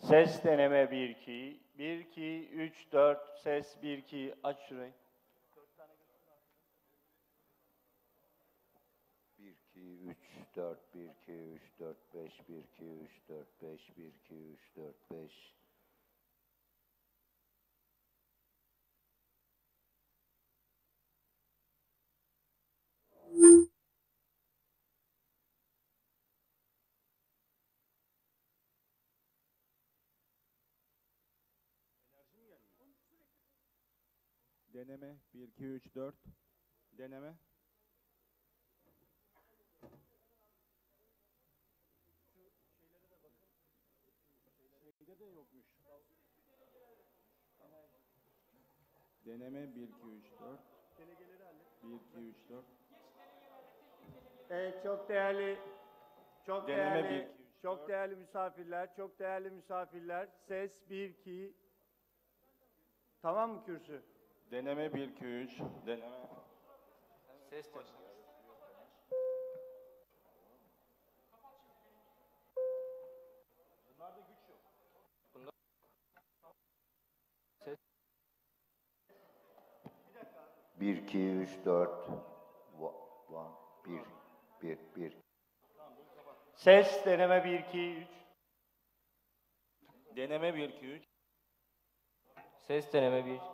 Ses deneme 1 2 1 2 3 4 ses 1 2 aç şurayı. 1 2 3 4 1 2 3 4 5 1 2 3 4 5 1 2 3 4 5. Deneme 1 2 3 4. Deneme. Şeyde de yokmuş. Deneme 1 2 3 4. Delegeleri hallet. 1 2 3 4. Evet, çok değerli Deneme 1 2 3 çok değerli misafirler. Ses 1 2. Tamam mı kürsü? Deneme 1 2 3. Deneme. Ses de. Bunlarda güç yok. Bunda ses 1 2 3 4 1 1 1. Ses deneme 1 2 3. Deneme 1 2 3. ses deneme 1.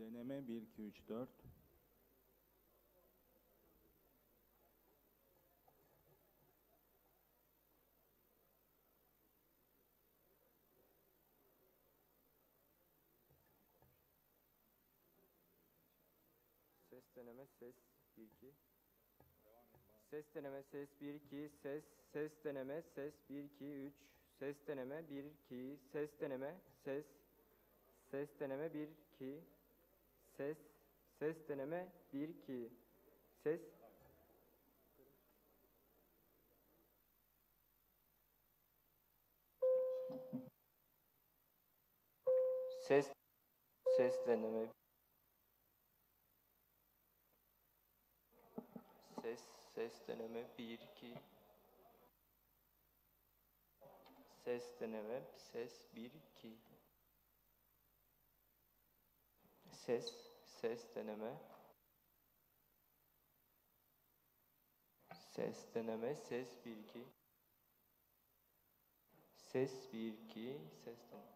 Deneme 1 2 3 4. Ses deneme ses 1 2. Ses deneme ses 1 2 ses deneme ses 1 2 3 ses deneme 1 2 ses deneme ses deneme 1 2 ses deneme 1 2 ses ses ses deneme ses deneme 1 2 ses deneme ses 1 2 ses deneme ses deneme ses 1 2 ses 1 2 ses deneme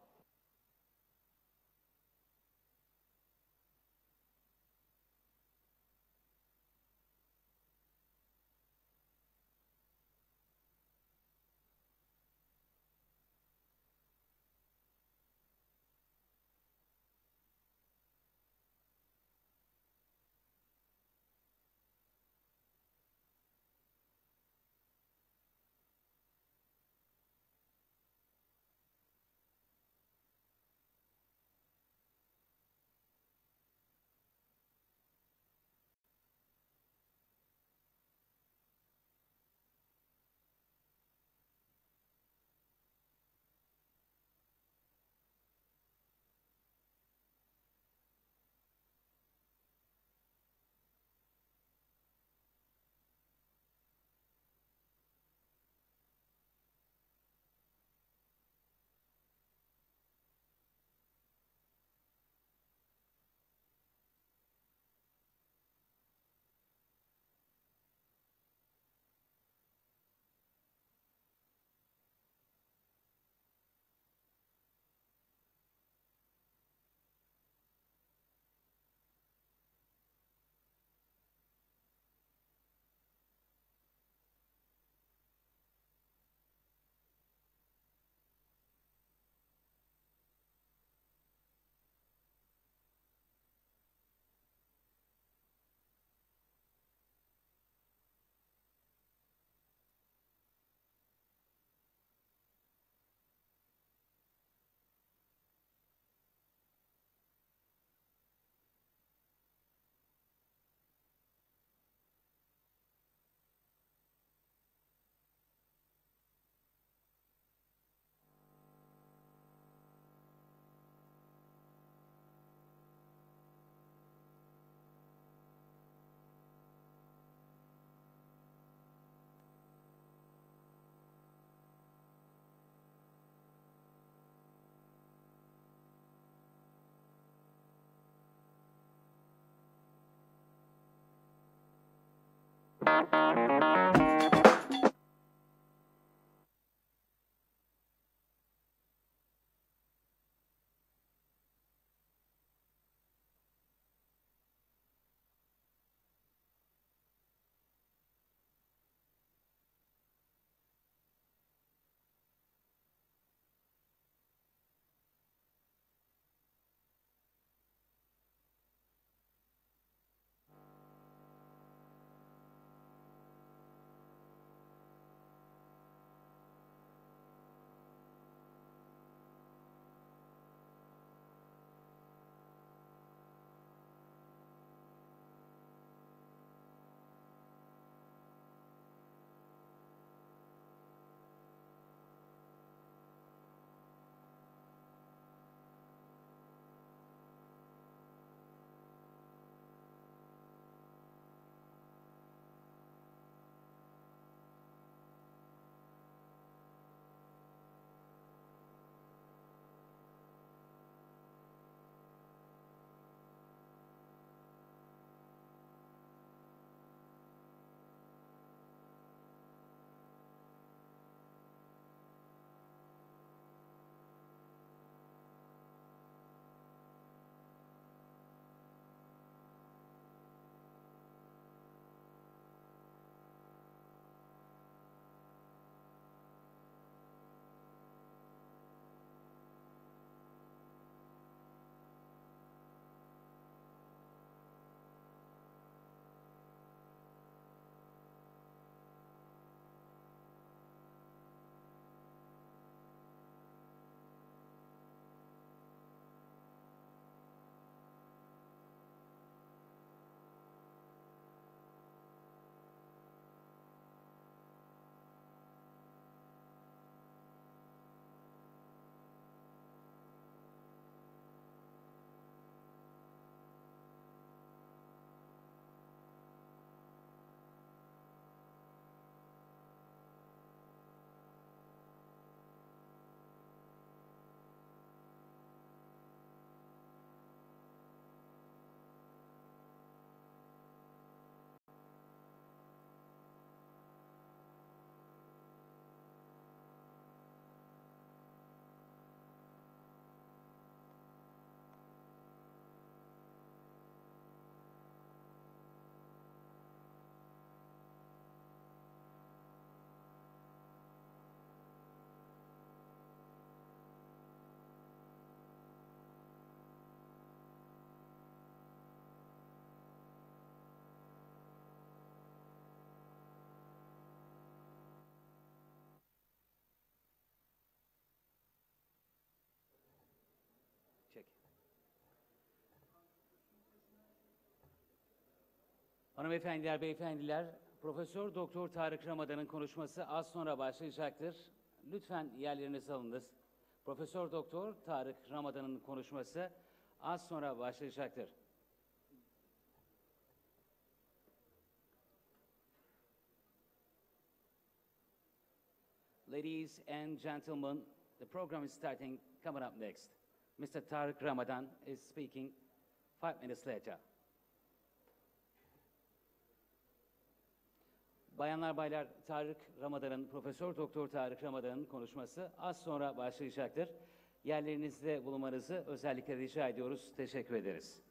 Hanımefendiler, beyefendiler, Profesör Doktor Tarık Ramadan'ın konuşması az sonra başlayacaktır. Lütfen yerlerinizi alınız. Profesör Doktor Tarık Ramadan'ın konuşması az sonra başlayacaktır. Ladies and gentlemen, the program is starting. Coming up next, Mr. Tarık Ramadan is speaking 5 minutes later. Bayanlar, baylar, Profesör Doktor Tarık Ramadan'ın konuşması az sonra başlayacaktır. Yerlerinizde bulunmanızı özellikle rica ediyoruz. Teşekkür ederiz.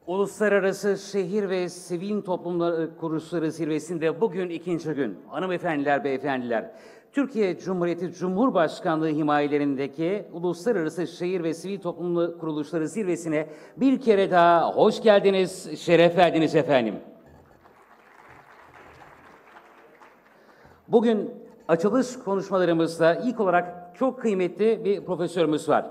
Uluslararası Şehir ve Sivil Toplum Kuruluşları Zirvesi'nde bugün ikinci gün. Hanımefendiler, beyefendiler, Türkiye Cumhuriyeti Cumhurbaşkanlığı himayelerindeki Uluslararası Şehir ve Sivil Toplum Kuruluşları Zirvesi'ne bir kere daha hoş geldiniz, şeref verdiniz efendim. Bugün açılış konuşmalarımızda ilk olarak çok kıymetli bir profesörümüz var.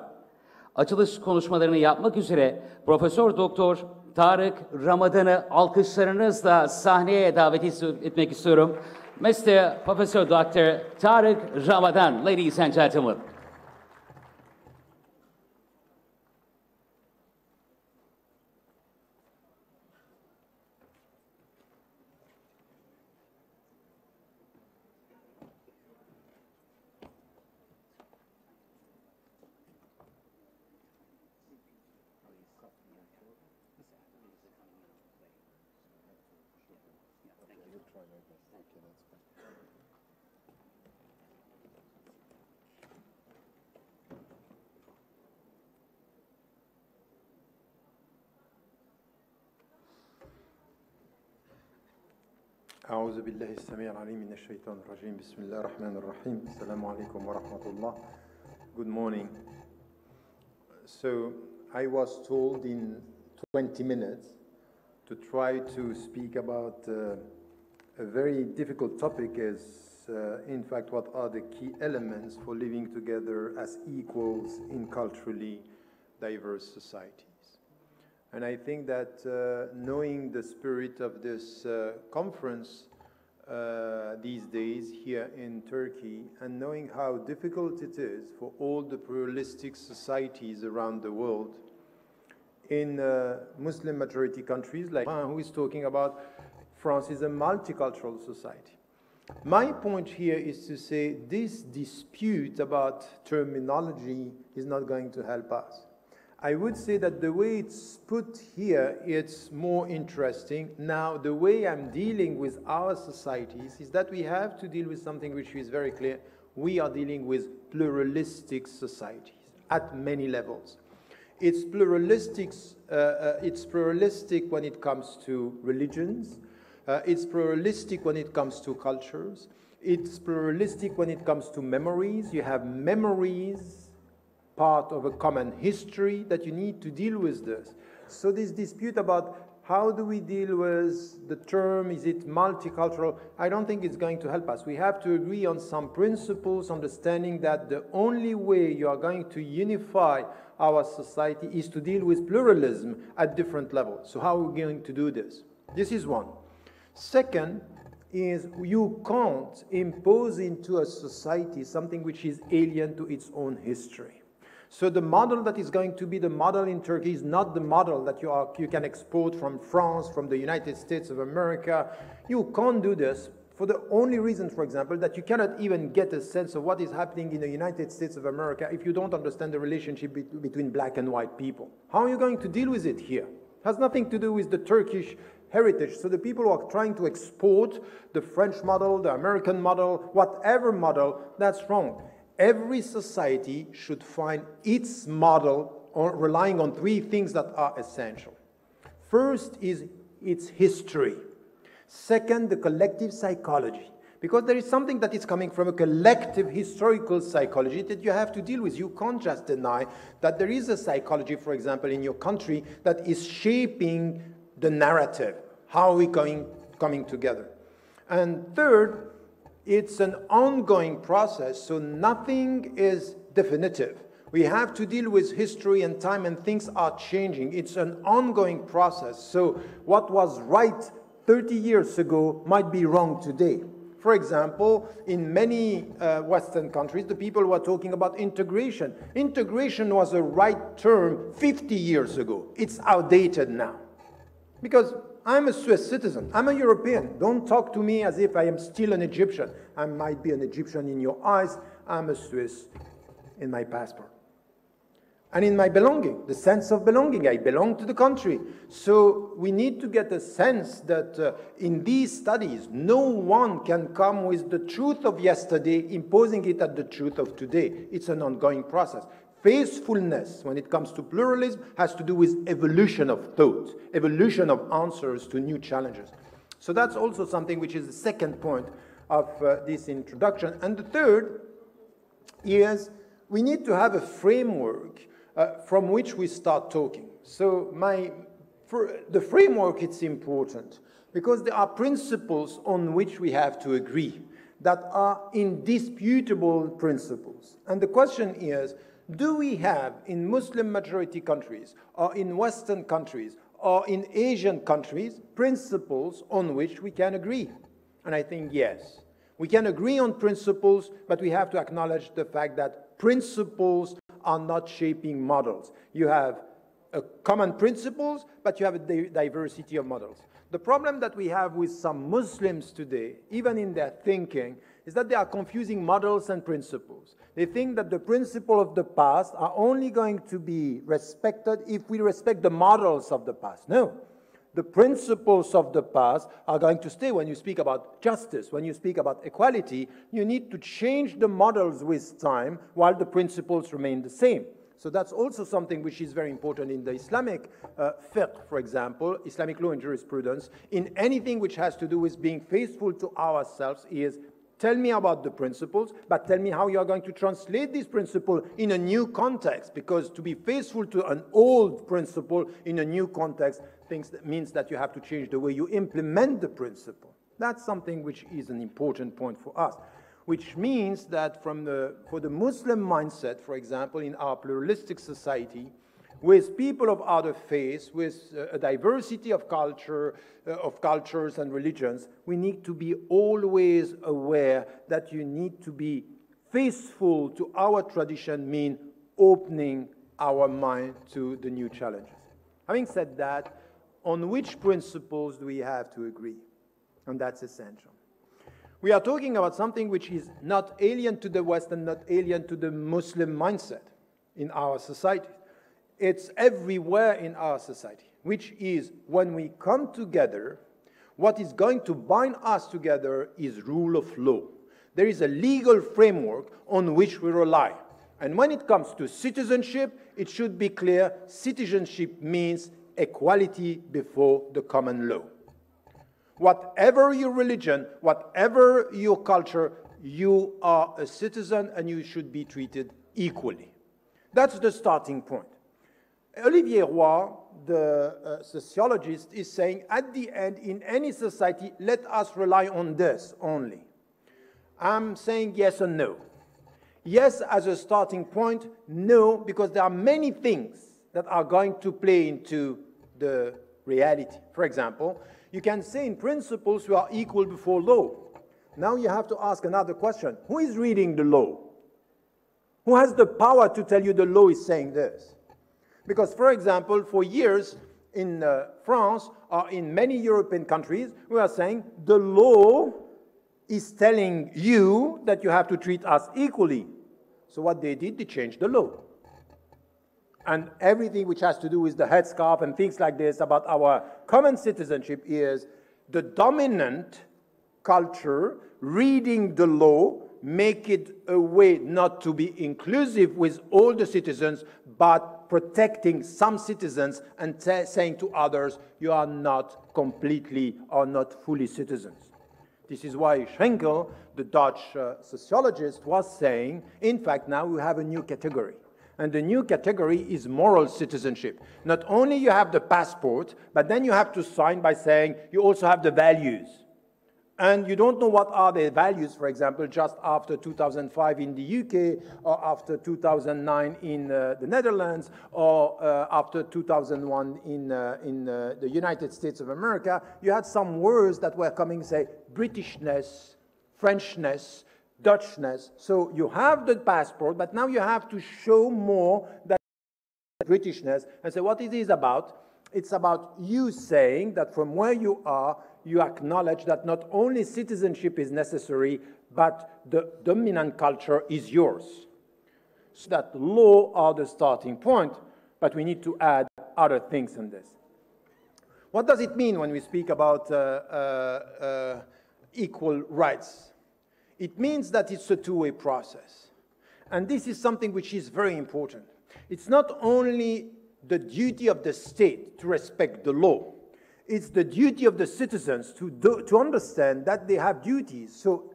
Açılış konuşmalarını yapmak üzere Profesör Doktor Tarık Ramadan'ı alkışlarınızla sahneye davet etmek istiyorum. Mr. Professor Dr. Tarık Ramadan, ladies and gentlemen. أعوذ بالله السميع العليم من الشيطان الرجيم بسم الله الرحمن الرحيم السلام عليكم ورحمة الله. Good morning. So I was told in 20 minutes to try to speak about a very difficult topic as in fact what are the key elements for living together as equals in culturally diverse societies. And I think that knowing the spirit of this conference these days here in Turkey, and knowing how difficult it is for all the pluralistic societies around the world, in Muslim majority countries like who is talking about France is a multicultural society. My point here is to say this dispute about terminology is not going to help us. I would say that the way it's put here, it's more interesting. Now, the way I'm dealing with our societies is that we have to deal with something which is very clear. We are dealing with pluralistic societies at many levels. It's pluralistic when it comes to religions. It's pluralistic when it comes to cultures. It's pluralistic when it comes to memories. You have memories, part of a common history, that you need to deal with this. So this dispute about how do we deal with the term, is it multicultural, I don't think it's going to help us. We have to agree on some principles, understanding that the only way you are going to unify our society is to deal with pluralism at different levels. So how are we going to do this? This is one. Second is you can't impose into a society something which is alien to its own history. So the model that is going to be the model in Turkey is not the model that you can export from France, from the United States of America. You can't do this for the only reason, for example, that you cannot even get a sense of what is happening in the United States of America if you don't understand the relationship between black and white people. How are you going to deal with it here? It has nothing to do with the Turkish heritage. So the people who are trying to export the French model, the American model, whatever model, that's wrong. Every society should find its model relying on three things that are essential. First is its history. Second, the collective psychology. Because there is something that is coming from a collective historical psychology that you have to deal with. You can't just deny that there is a psychology, for example, in your country that is shaping the narrative. How are we coming together? And third, it's an ongoing process, so nothing is definitive. We have to deal with history and time, and things are changing. It's an ongoing process. So what was right 30 years ago might be wrong today. For example, in many Western countries, the people were talking about integration. Integration was a right term 50 years ago. It's outdated now. Because I'm a Swiss citizen. I'm a European. Don't talk to me as if I am still an Egyptian. I might be an Egyptian in your eyes. I'm a Swiss in my passport. And in my belonging, the sense of belonging. I belong to the country. So we need to get a sense that in these studies, no one can come with the truth of yesterday, imposing it at the truth of today. It's an ongoing process. faithfulness when it comes to pluralism has to do with evolution of thought, evolution of answers to new challenges. So that's also something which is the second point of this introduction. And the third is we need to have a framework from which we start talking. So the framework, it's important because there are principles on which we have to agree that are indisputable principles. And the question is, do we have in Muslim majority countries or in Western countries or in Asian countries principles on which we can agree? And I think yes. We can agree on principles, but we have to acknowledge the fact that principles are not shaping models. You have common principles, but you have a diversity of models. The problem that we have with some Muslims today, even in their thinking, is that they are confusing models and principles. They think that the principles of the past are only going to be respected if we respect the models of the past. No. The principles of the past are going to stay. When you speak about justice, when you speak about equality, you need to change the models with time while the principles remain the same. So that's also something which is very important in the Islamic fiqh, for example, Islamic law and jurisprudence. In anything which has to do with being faithful to ourselves is tell me about the principles, but tell me how you are going to translate this principle in a new context, because to be faithful to an old principle in a new context means that you have to change the way you implement the principle. That's something which is an important point for us, which means that for the Muslim mindset, for example, in our pluralistic society, with people of other faiths, with a diversity of cultures and religions, we need to be always aware that you need to be faithful to our tradition, mean opening our mind to the new challenges. Having said that, on which principles do we have to agree? And that's essential. We are talking about something which is not alien to the West and not alien to the Muslim mindset in our society. It's everywhere in our society, which is when we come together, what is going to bind us together is rule of law. There is a legal framework on which we rely. And when it comes to citizenship, it should be clear, citizenship means equality before the common law. Whatever your religion, whatever your culture, you are a citizen and you should be treated equally. That's the starting point. Olivier Roy, the sociologist, is saying at the end, in any society, let us rely on this only. I'm saying yes and no. Yes as a starting point, no, because there are many things that are going to play into the reality. For example, you can say in principles you are equal before law. Now you have to ask another question. Who is reading the law? Who has the power to tell you the law is saying this? Because, for example, for years in France or in many European countries, we are saying the law is telling you that you have to treat us equally. So what they did, they changed the law. And everything which has to do with the headscarf and things like this about our common citizenship is the dominant culture reading the law, make it a way not to be inclusive with all the citizens, but protecting some citizens and saying to others, you are not completely or not fully citizens. This is why Schenkel, the Dutch sociologist, was saying, in fact, now we have a new category. And the new category is moral citizenship. Not only you have the passport, but then you have to sign by saying you also have the values. And you don't know what are the values, for example, just after 2005 in the UK, or after 2009 in the Netherlands, or after 2001 in the United States of America. You had some words that were coming, say, Britishness, Frenchness, Dutchness. So you have the passport, but now you have to show more that Britishness and say what it is about. It's about you saying that from where you are, you acknowledge that not only citizenship is necessary, but the dominant culture is yours. So that law are the starting point, but we need to add other things in this. What does it mean when we speak about equal rights? It means that it's a two-way process. And this is something which is very important. It's not only the duty of the state to respect the law. It's the duty of the citizens to understand that they have duties. So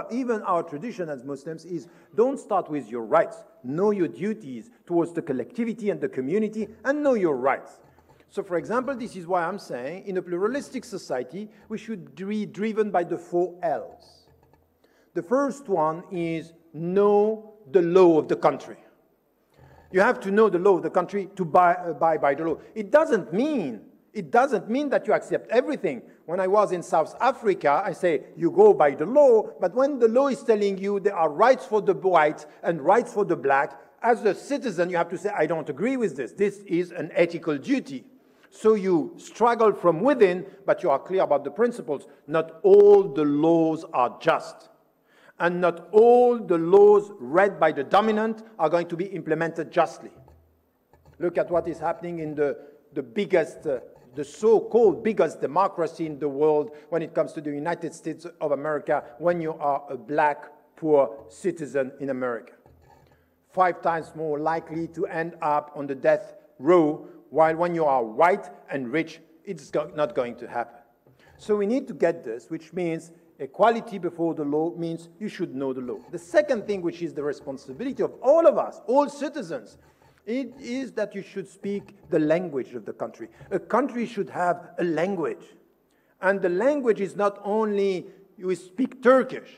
even our tradition as Muslims is, don't start with your rights. Know your duties towards the collectivity and the community, and know your rights. So for example, this is why I'm saying, in a pluralistic society, we should be driven by the 4 L's. The first one is know the law of the country. You have to know the law of the country to abide by the law. It doesn't mean that you accept everything. When I was in South Africa, I say, you go by the law, but when the law is telling you there are rights for the white and rights for the black, as a citizen, you have to say, I don't agree with this. This is an ethical duty. So you struggle from within, but you are clear about the principles. Not all the laws are just. And not all the laws read by the dominant are going to be implemented justly. Look at what is happening in the so-called biggest democracy in the world when it comes to the United States of America, when you are a black, poor citizen in America. 5 times more likely to end up on the death row, while when you are white and rich, it's not going to happen. So we need to get this, which means equality before the law means you should know the law. The second thing, which is the responsibility of all of us, all citizens, it is that you should speak the language of the country. A country should have a language. And the language is not only you speak Turkish.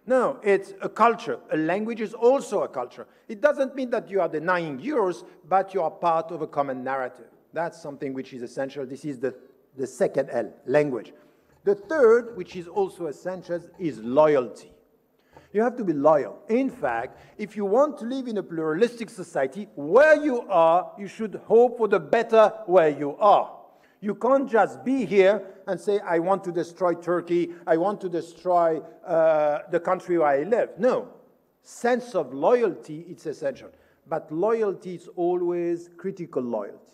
No, it's a culture. A language is also a culture. It doesn't mean that you are denying yours, but you are part of a common narrative. That's something which is essential. This is the second L, language. The third, which is also essential, is loyalty. You have to be loyal. In fact, if you want to live in a pluralistic society, where you are, you should hope for the better where you are. You can't just be here and say, I want to destroy Turkey, I want to destroy the country where I live. No. Sense of loyalty, it's essential. But loyalty is always critical loyalty.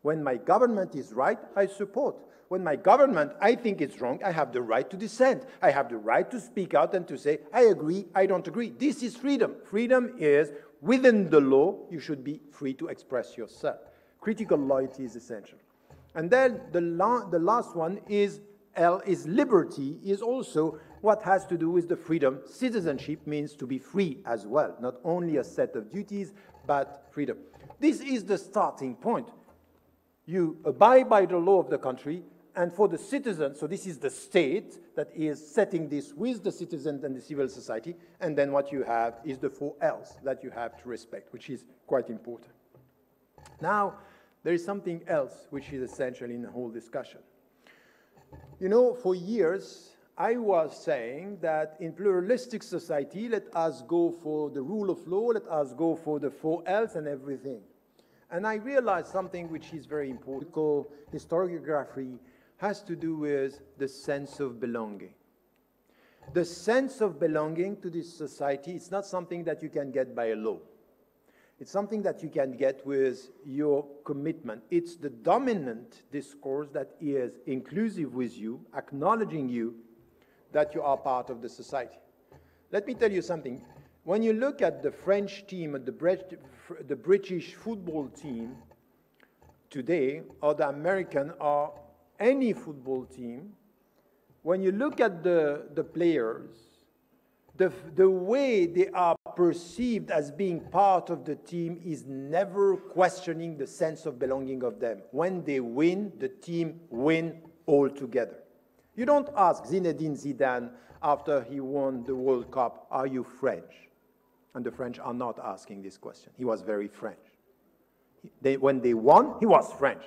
When my government is right, I support. When my government, I think it's wrong, I have the right to dissent. I have the right to speak out and to say, I agree, I don't agree. This is freedom. Freedom is, within the law, you should be free to express yourself. Critical loyalty is essential. And then the last one is L, is liberty, is also what has to do with the freedom. Citizenship means to be free as well, not only a set of duties, but freedom. This is the starting point. You abide by the law of the country, and for the citizens, so this is the state that is setting this with the citizens and the civil society, and then what you have is the 4 L's that you have to respect, which is quite important. Now, there is something else which is essential in the whole discussion. You know, for years, I was saying that in pluralistic society, let us go for the rule of law, let us go for the 4 L's and everything. And I realized something which is very important. Historiography has to do with the sense of belonging. The sense of belonging to this society is not something that you can get by a law. It's something that you can get with your commitment. It's the dominant discourse that is inclusive with you, acknowledging you, that you are part of the society. Let me tell you something. When you look at the French team, the British football team today, or the American, or any football team, when you look at the players, the way they are perceived as being part of the team is never questioning the sense of belonging of them. When they win, the team win all together. You don't ask Zinedine Zidane after he won the World Cup, are you French? And the French are not asking this question. He was very French. When they won, he was French.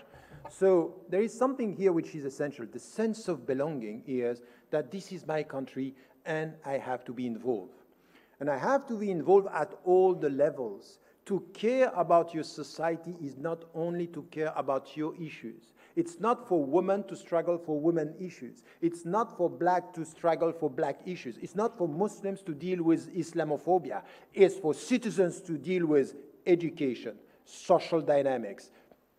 So there is something here which is essential. The sense of belonging is that this is my country and I have to be involved. And I have to be involved at all the levels. To care about your society is not only to care about your issues. It's not for women to struggle for women issues. It's not for black to struggle for black issues. It's not for Muslims to deal with Islamophobia. It's for citizens to deal with education, social dynamics,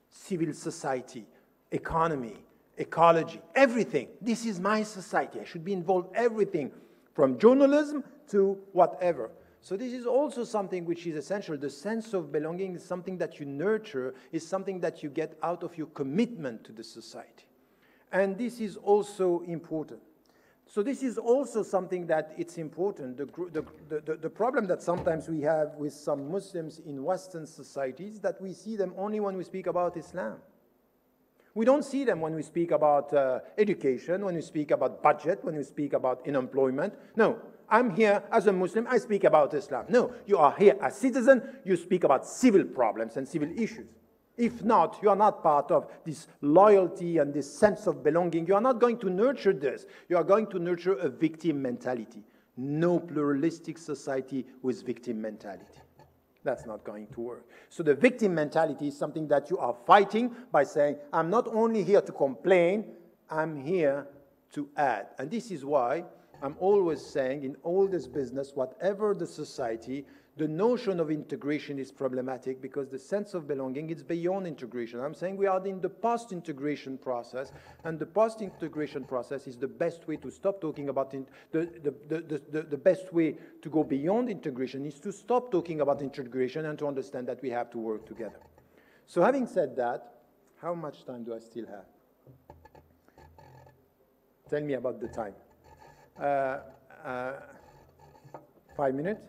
civil society, economy, ecology, everything. This is my society. I should be involved in everything, from journalism to whatever. So this is also something which is essential. The sense of belonging is something that you nurture, is something that you get out of your commitment to the society. And this is also important. So this is also something that it's important. The problem that sometimes we have with some Muslims in Western societies is that we see them only when we speak about Islam. We don't see them when we speak about education, when we speak about budget, when we speak about unemployment. No, I'm here as a Muslim, I speak about Islam. No, you are here as citizen, you speak about civil problems and civil issues. If not, you are not part of this loyalty and this sense of belonging. You are not going to nurture this. You are going to nurture a victim mentality. No pluralistic society with victim mentality. That's not going to work. So the victim mentality is something that you are fighting by saying, I'm not only here to complain, I'm here to add. And this is why I'm always saying in all this business, whatever the society, the notion of integration is problematic because the sense of belonging is beyond integration. I'm saying we are in the post-integration process, and the post-integration process is the best way to stop talking about the best way to go beyond integration is to stop talking about integration and to understand that we have to work together. So having said that, how much time do I still have? Tell me about the time. 5 minutes?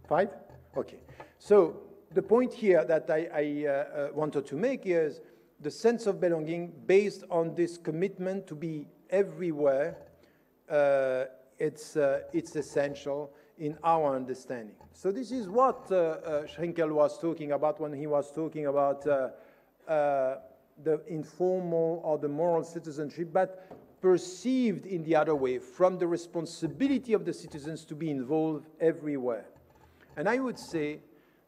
5? Okay. So the point here that I wanted to make is the sense of belonging based on this commitment to be everywhere. It's essential in our understanding. So this is what Schenkel was talking about when he was talking about the informal or the moral citizenship, but perceived in the other way, from the responsibility of the citizens to be involved everywhere. And I would say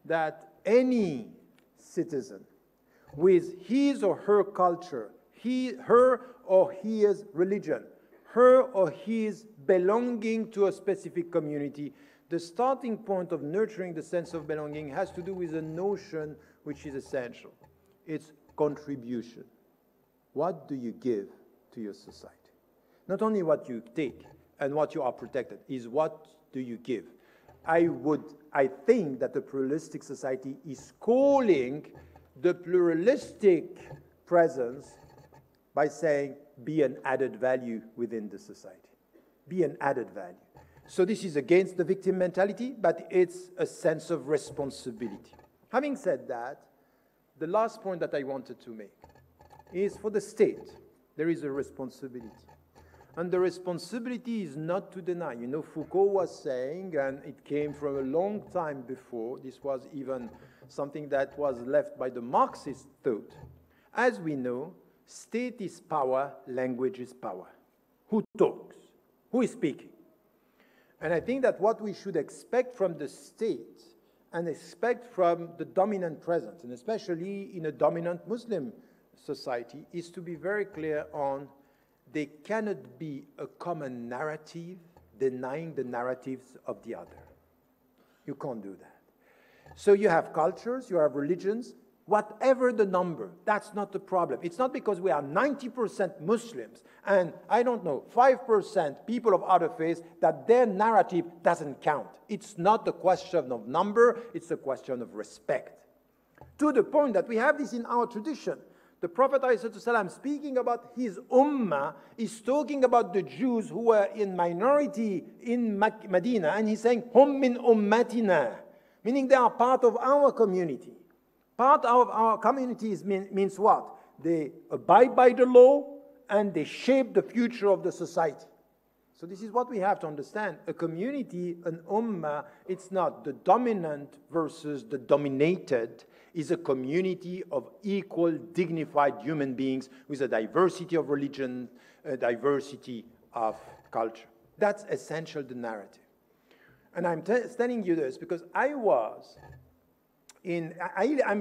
that any citizen with his or her culture, her or his religion, her or his belonging to a specific community, the starting point of nurturing the sense of belonging has to do with a notion which is essential. It's contribution. What do you give to your society? Not only what you take and what you are protected, is what do you give? I think that the pluralistic society is calling the pluralistic presence by saying, be an added value within the society. Be an added value. So this is against the victim mentality, but it's a sense of responsibility. Having said that, the last point that I wanted to make is for the state, there is a responsibility. And the responsibility is not to deny. You know, Foucault was saying, and it came from a long time before, this was even something that was left by the Marxist thought. As we know, state is power, language is power. Who talks? Who is speaking? And I think that what we should expect from the state and expect from the dominant presence, and especially in a dominant Muslim society, is to be very clear on there cannot be a common narrative denying the narratives of the other. You can't do that. So you have cultures, you have religions, whatever the number, that's not the problem. It's not because we are 90% Muslims and, I don't know, 5% people of other faiths that their narrative doesn't count. It's not a question of number, it's a question of respect. To the point that we have this in our tradition. The Prophet ﷺ, speaking about his ummah, is talking about the Jews who were in minority in Medina, and he's saying, hum min ummatina, meaning they are part of our community. Part of our community means what? They abide by the law, and they shape the future of the society. So this is what we have to understand. A community, an ummah, it's not the dominant versus the dominated. Is a community of equal, dignified human beings with a diversity of religion, a diversity of culture. That's essential, the narrative. And I'm telling you this because I'm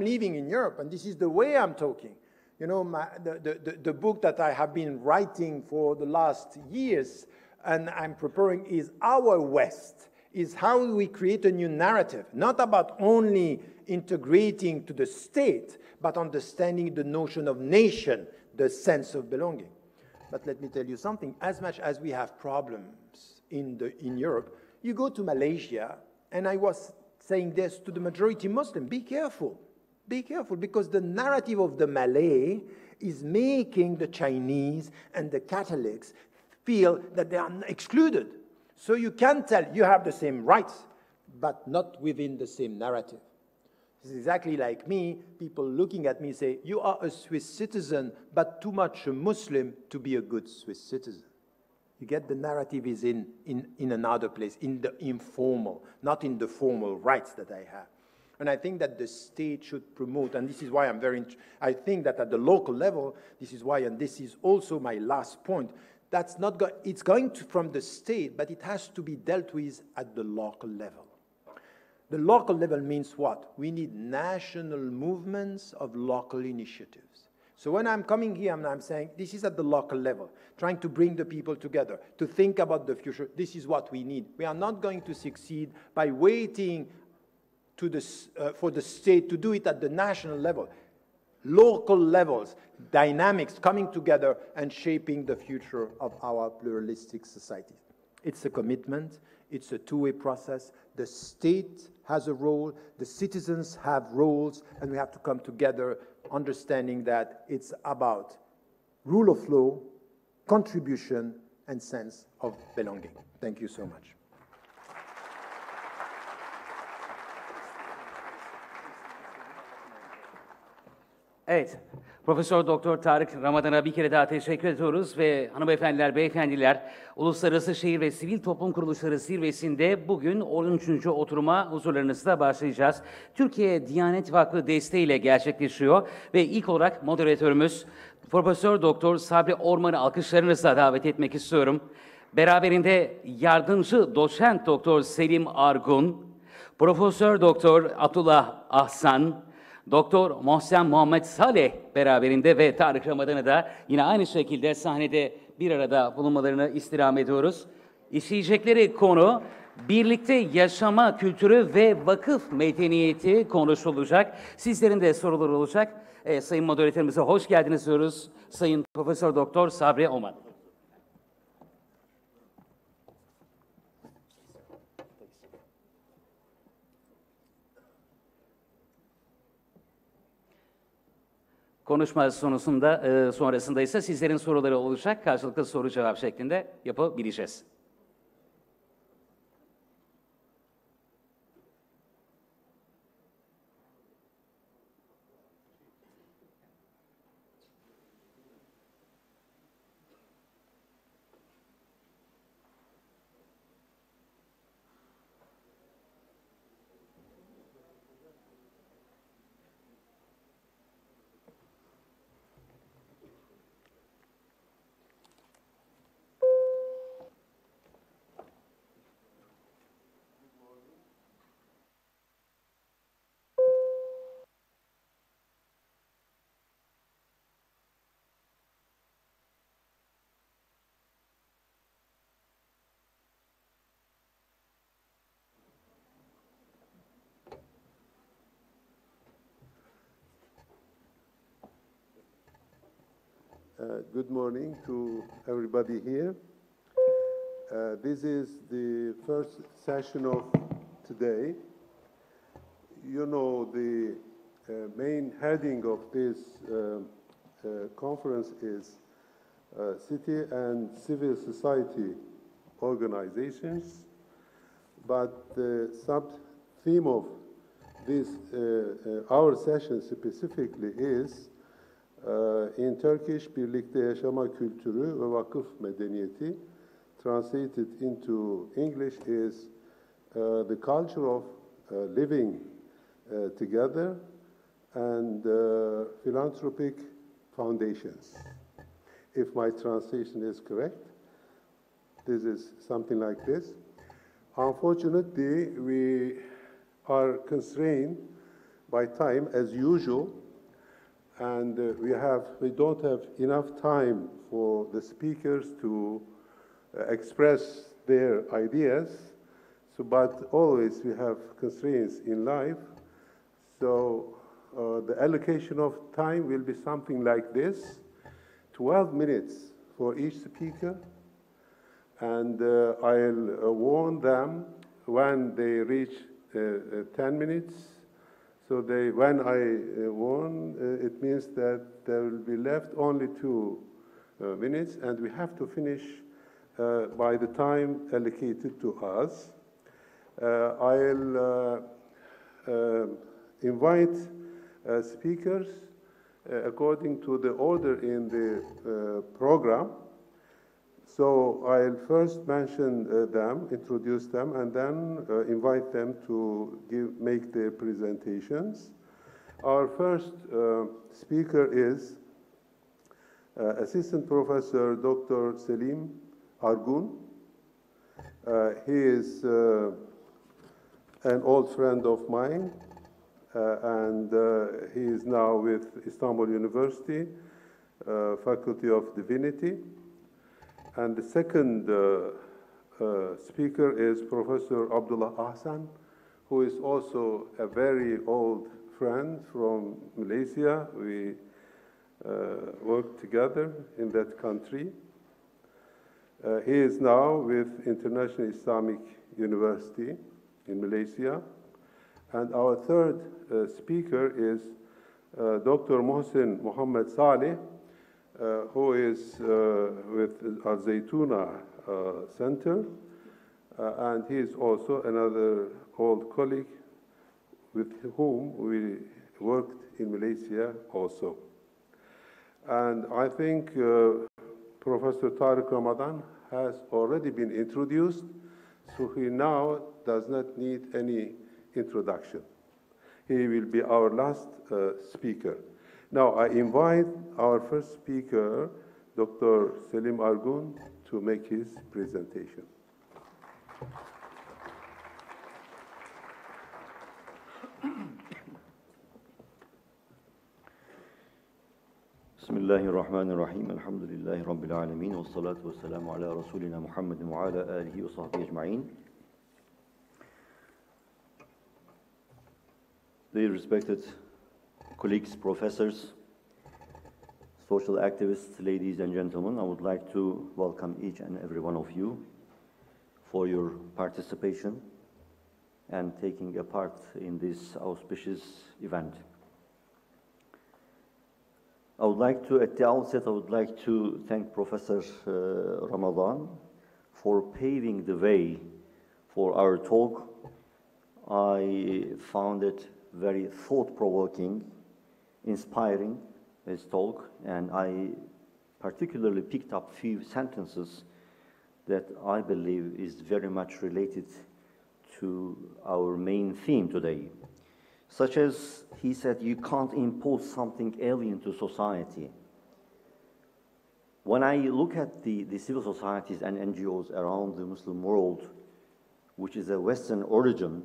living in Europe, and this is the way I'm talking. You know, the book that I have been writing for the last years and I'm preparing is Our West, is how we create a new narrative, not about only integrating to the state, but understanding the notion of nation, the sense of belonging. But let me tell you something, as much as we have problems in Europe, you go to Malaysia And I was saying this to the majority Muslim, be careful, because the narrative of the Malay is making the Chinese and the Catholics feel that they are excluded. So you can tell you have the same rights, but not within the same narrative. It's exactly like me, people looking at me say, you are a Swiss citizen, but too much a Muslim to be a good Swiss citizen. You get the narrative is in another place, in the informal, not in the formal rights that I have. And I think that the state should promote, and this is why I think that at the local level, this is why, and this is also my last point, that's not it's going from the state, but it has to be dealt with at the local level. The local level means what? We need national movements of local initiatives. So when I'm coming here and I'm saying, this is at the local level, trying to bring the people together, to think about the future, this is what we need. We are not going to succeed by waiting for the state to do it at the national level. Local levels, dynamics coming together and shaping the future of our pluralistic society. It's a commitment, it's a two-way process. The state has a role, the citizens have roles, and we have to come together understanding that it's about rule of law, contribution, and sense of belonging. Thank you so much. Evet, Profesör Doktor Tarık Ramadan'a bir kere daha teşekkür ediyoruz ve hanımefendiler, beyefendiler, Uluslararası Şehir ve Sivil Toplum Kuruluşları Zirvesi'nde bugün 13. oturuma huzurlarınızda başlayacağız. Türkiye Diyanet Vakfı desteğiyle gerçekleşiyor ve ilk olarak moderatörümüz Profesör Doktor Sabri Orman'ı alkışlarınızla davet etmek istiyorum. Beraberinde yardımcı doçent Doktor Selim Argun, Profesör Doktor Abdullah Ahsan, Doktor Mohsen Muhammed Saleh beraberinde ve Tarık Ramadan'ı da yine aynı şekilde sahnede bir arada bulunmalarını istirham ediyoruz. İşleyecekleri konu birlikte yaşama kültürü ve vakıf medeniyeti konuşulacak. Sizlerin de soruları olacak. Sayın moderatörümüze hoş geldiniz diyoruz. Sayın Profesör Doktor Sabri Orman. Konuşma sonrasında ise sizlerin soruları olacak. Karşılıklı soru cevap şeklinde yapabileceğiz. Good morning to everybody here. This is the first session of today. You know, the main heading of this conference is city and civil society organizations, but the sub-theme of this, our session specifically is in Turkish, birlikte yaşama kültürü ve vakıf medeniyeti. Translated into English is the culture of living together and philanthropic foundations. If my translation is correct, this is something like this. Unfortunately, we are constrained by time as usual. And we don't have enough time for the speakers to express their ideas. So, but always we have constraints in life. So the allocation of time will be something like this: 12 minutes for each speaker. And I'll warn them when they reach 10 minutes. So when I won, it means that there will be left only 2 minutes, and we have to finish by the time allocated to us. I'll invite speakers according to the order in the program. So I'll first mention them, introduce them, and then invite them to make their presentations. Our first speaker is Assistant Professor Dr. Selim Argun. He is an old friend of mine, and he is now with Istanbul University, Faculty of Divinity. And the second speaker is Professor Abdullah Ahsan, who is also a very old friend from Malaysia. We worked together in that country. He is now with International Islamic University in Malaysia. And our third speaker is Dr. Mohsen Mohammed Saleh, who is with Al Zaytuna Center, and he is also another old colleague with whom we worked in Malaysia also. And I think Professor Tariq Ramadan has already been introduced, so he now does not need any introduction. He will be our last speaker. Now, I invite our first speaker, Dr. Selim Argun, to make his presentation. Bismillahirrahmanirrahim. Elhamdülillahi Rabbil alemin. Ve salatu ve selamu ala Resulina Muhammedin ve ala alihi ve sahbihi ecma'in. Dear respected colleagues, professors, social activists, ladies and gentlemen, I would like to welcome each and every one of you for your participation and taking a part in this auspicious event. At the outset, I would like to thank Professor Ramadan for paving the way for our talk. I found it very thought-provoking, inspiring, his talk, and I particularly picked up few sentences that I believe is very much related to our main theme today. Such as, he said, you can't impose something alien to society. When I look at the civil societies and NGOs around the Muslim world, which is a Western origin,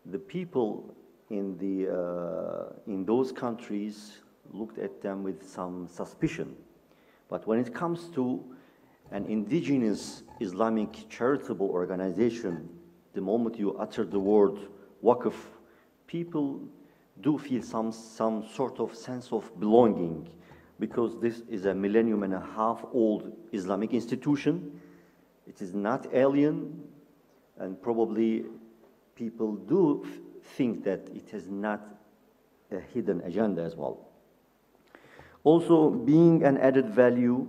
the people in those countries looked at them with some suspicion. But when it comes to an indigenous Islamic charitable organization, the moment you utter the word Waqf, people do feel some sort of sense of belonging, because this is a 1.5 million old Islamic institution. It is not alien, and probably people do think that it has not a hidden agenda as well. Also, being an added value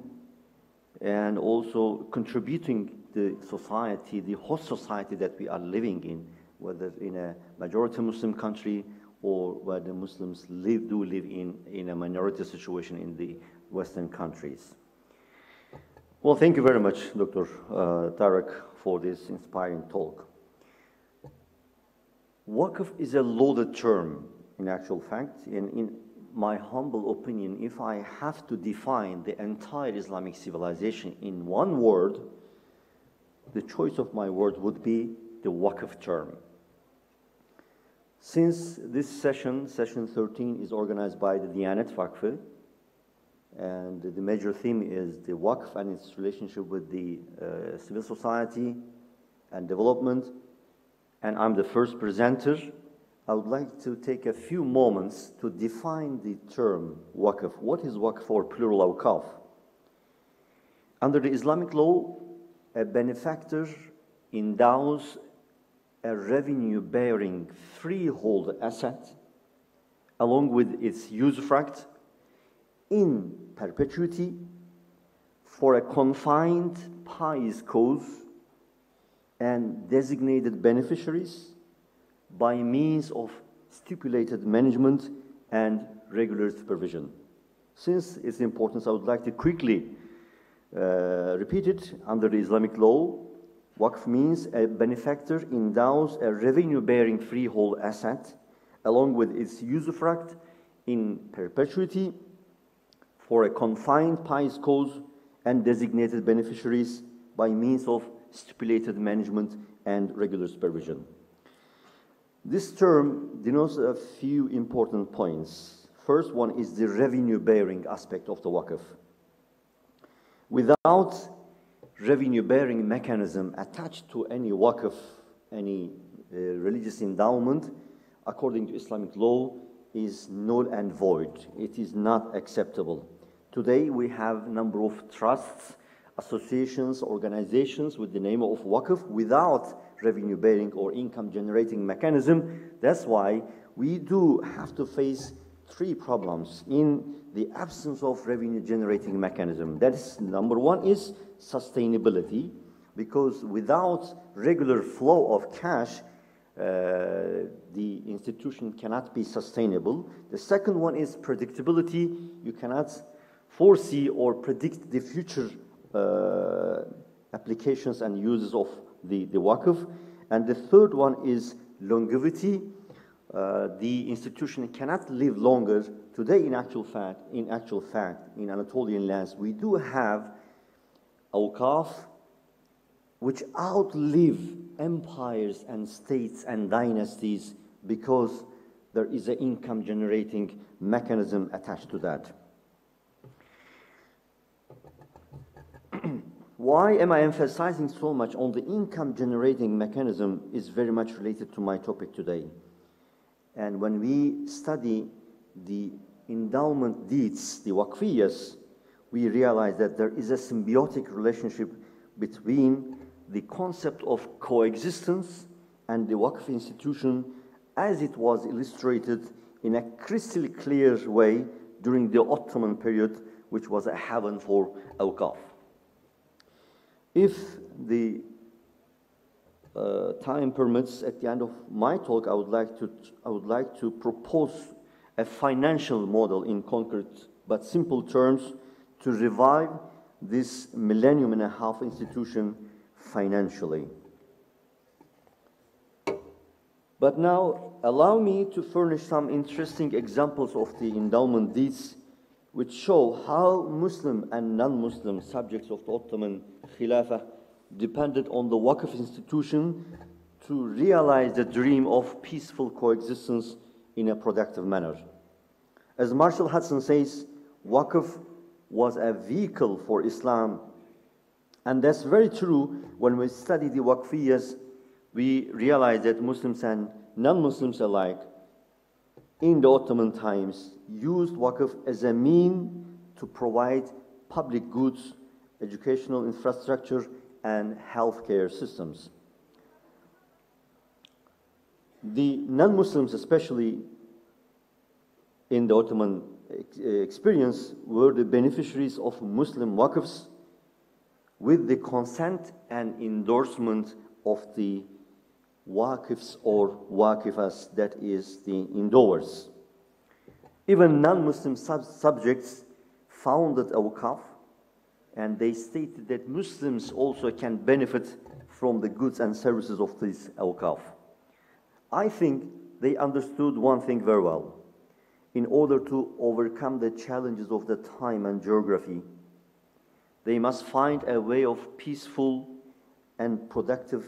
and also contributing the society, the host society that we are living in, whether in a majority Muslim country or where the Muslims do live in a minority situation in the Western countries. Well, thank you very much, Dr. Tariq, for this inspiring talk. Waqf is a loaded term, in actual fact. In my humble opinion, if I have to define the entire Islamic civilization in one word, the choice of my word would be the Waqf term. Since this session 13, is organized by the Diyanet Vakfı, and the major theme is the Waqf and its relationship with the civil society and development, and I'm the first presenter, I would like to take a few moments to define the term Waqf. What is Waqf, or plural awqaf? Under the Islamic law, a benefactor endows a revenue-bearing freehold asset along with its usufruct in perpetuity for a confined pious cause and designated beneficiaries by means of stipulated management and regular supervision. Since its importance, I would like to quickly repeat it. Under the Islamic law, Waqf means a benefactor endows a revenue-bearing freehold asset along with its usufruct in perpetuity for a confined pious cause and designated beneficiaries by means of stipulated management and regular supervision. This term denotes a few important points. First one is the revenue-bearing aspect of the Waqf. Without revenue-bearing mechanism attached to any Waqf, any religious endowment, according to Islamic law, is null and void. It is not acceptable. Today we have a number of trusts, associations, organizations with the name of Waqf without revenue-bearing or income-generating mechanism. That's why we do have to face three problems in the absence of revenue-generating mechanism. That is, number one is sustainability, because without regular flow of cash, the institution cannot be sustainable. The second one is predictability. You cannot foresee or predict the future applications and uses of the Waqf. And the third one is longevity. The institution cannot live longer. Today, in actual fact, in Anatolian lands, we do have awqaf which outlive empires and states and dynasties because there is an income-generating mechanism attached to that. Why am I emphasizing so much on the income-generating mechanism is very much related to my topic today. And when we study the endowment deeds, the waqfiyas, we realize that there is a symbiotic relationship between the concept of coexistence and the Waqf institution as it was illustrated in a crystal clear way during the Ottoman period, which was a haven for awqaf. If the time permits, at the end of my talk, I would like to propose a financial model in concrete but simple terms to revive this millennium and a half institution financially. But now, allow me to furnish some interesting examples of the endowment deeds which show how Muslim and non-Muslim subjects of the Ottoman Khilafah depended on the Waqf institution to realize the dream of peaceful coexistence in a productive manner. As Marshall Hudson says, Waqf was a vehicle for Islam, and that's very true. When we study the Waqfiyas, we realize that Muslims and non-Muslims alike in the Ottoman times used Waqf as a means to provide public goods, educational infrastructure, and healthcare systems. The non-Muslims, especially in the Ottoman experience, were the beneficiaries of Muslim Waqfs with the consent and endorsement of the Waqifs or Waqifas, that is the endowers. Even non-Muslim subjects founded awqaf, and they stated that Muslims also can benefit from the goods and services of this awqaf. I think they understood one thing very well. In order to overcome the challenges of the time and geography, they must find a way of peaceful and productive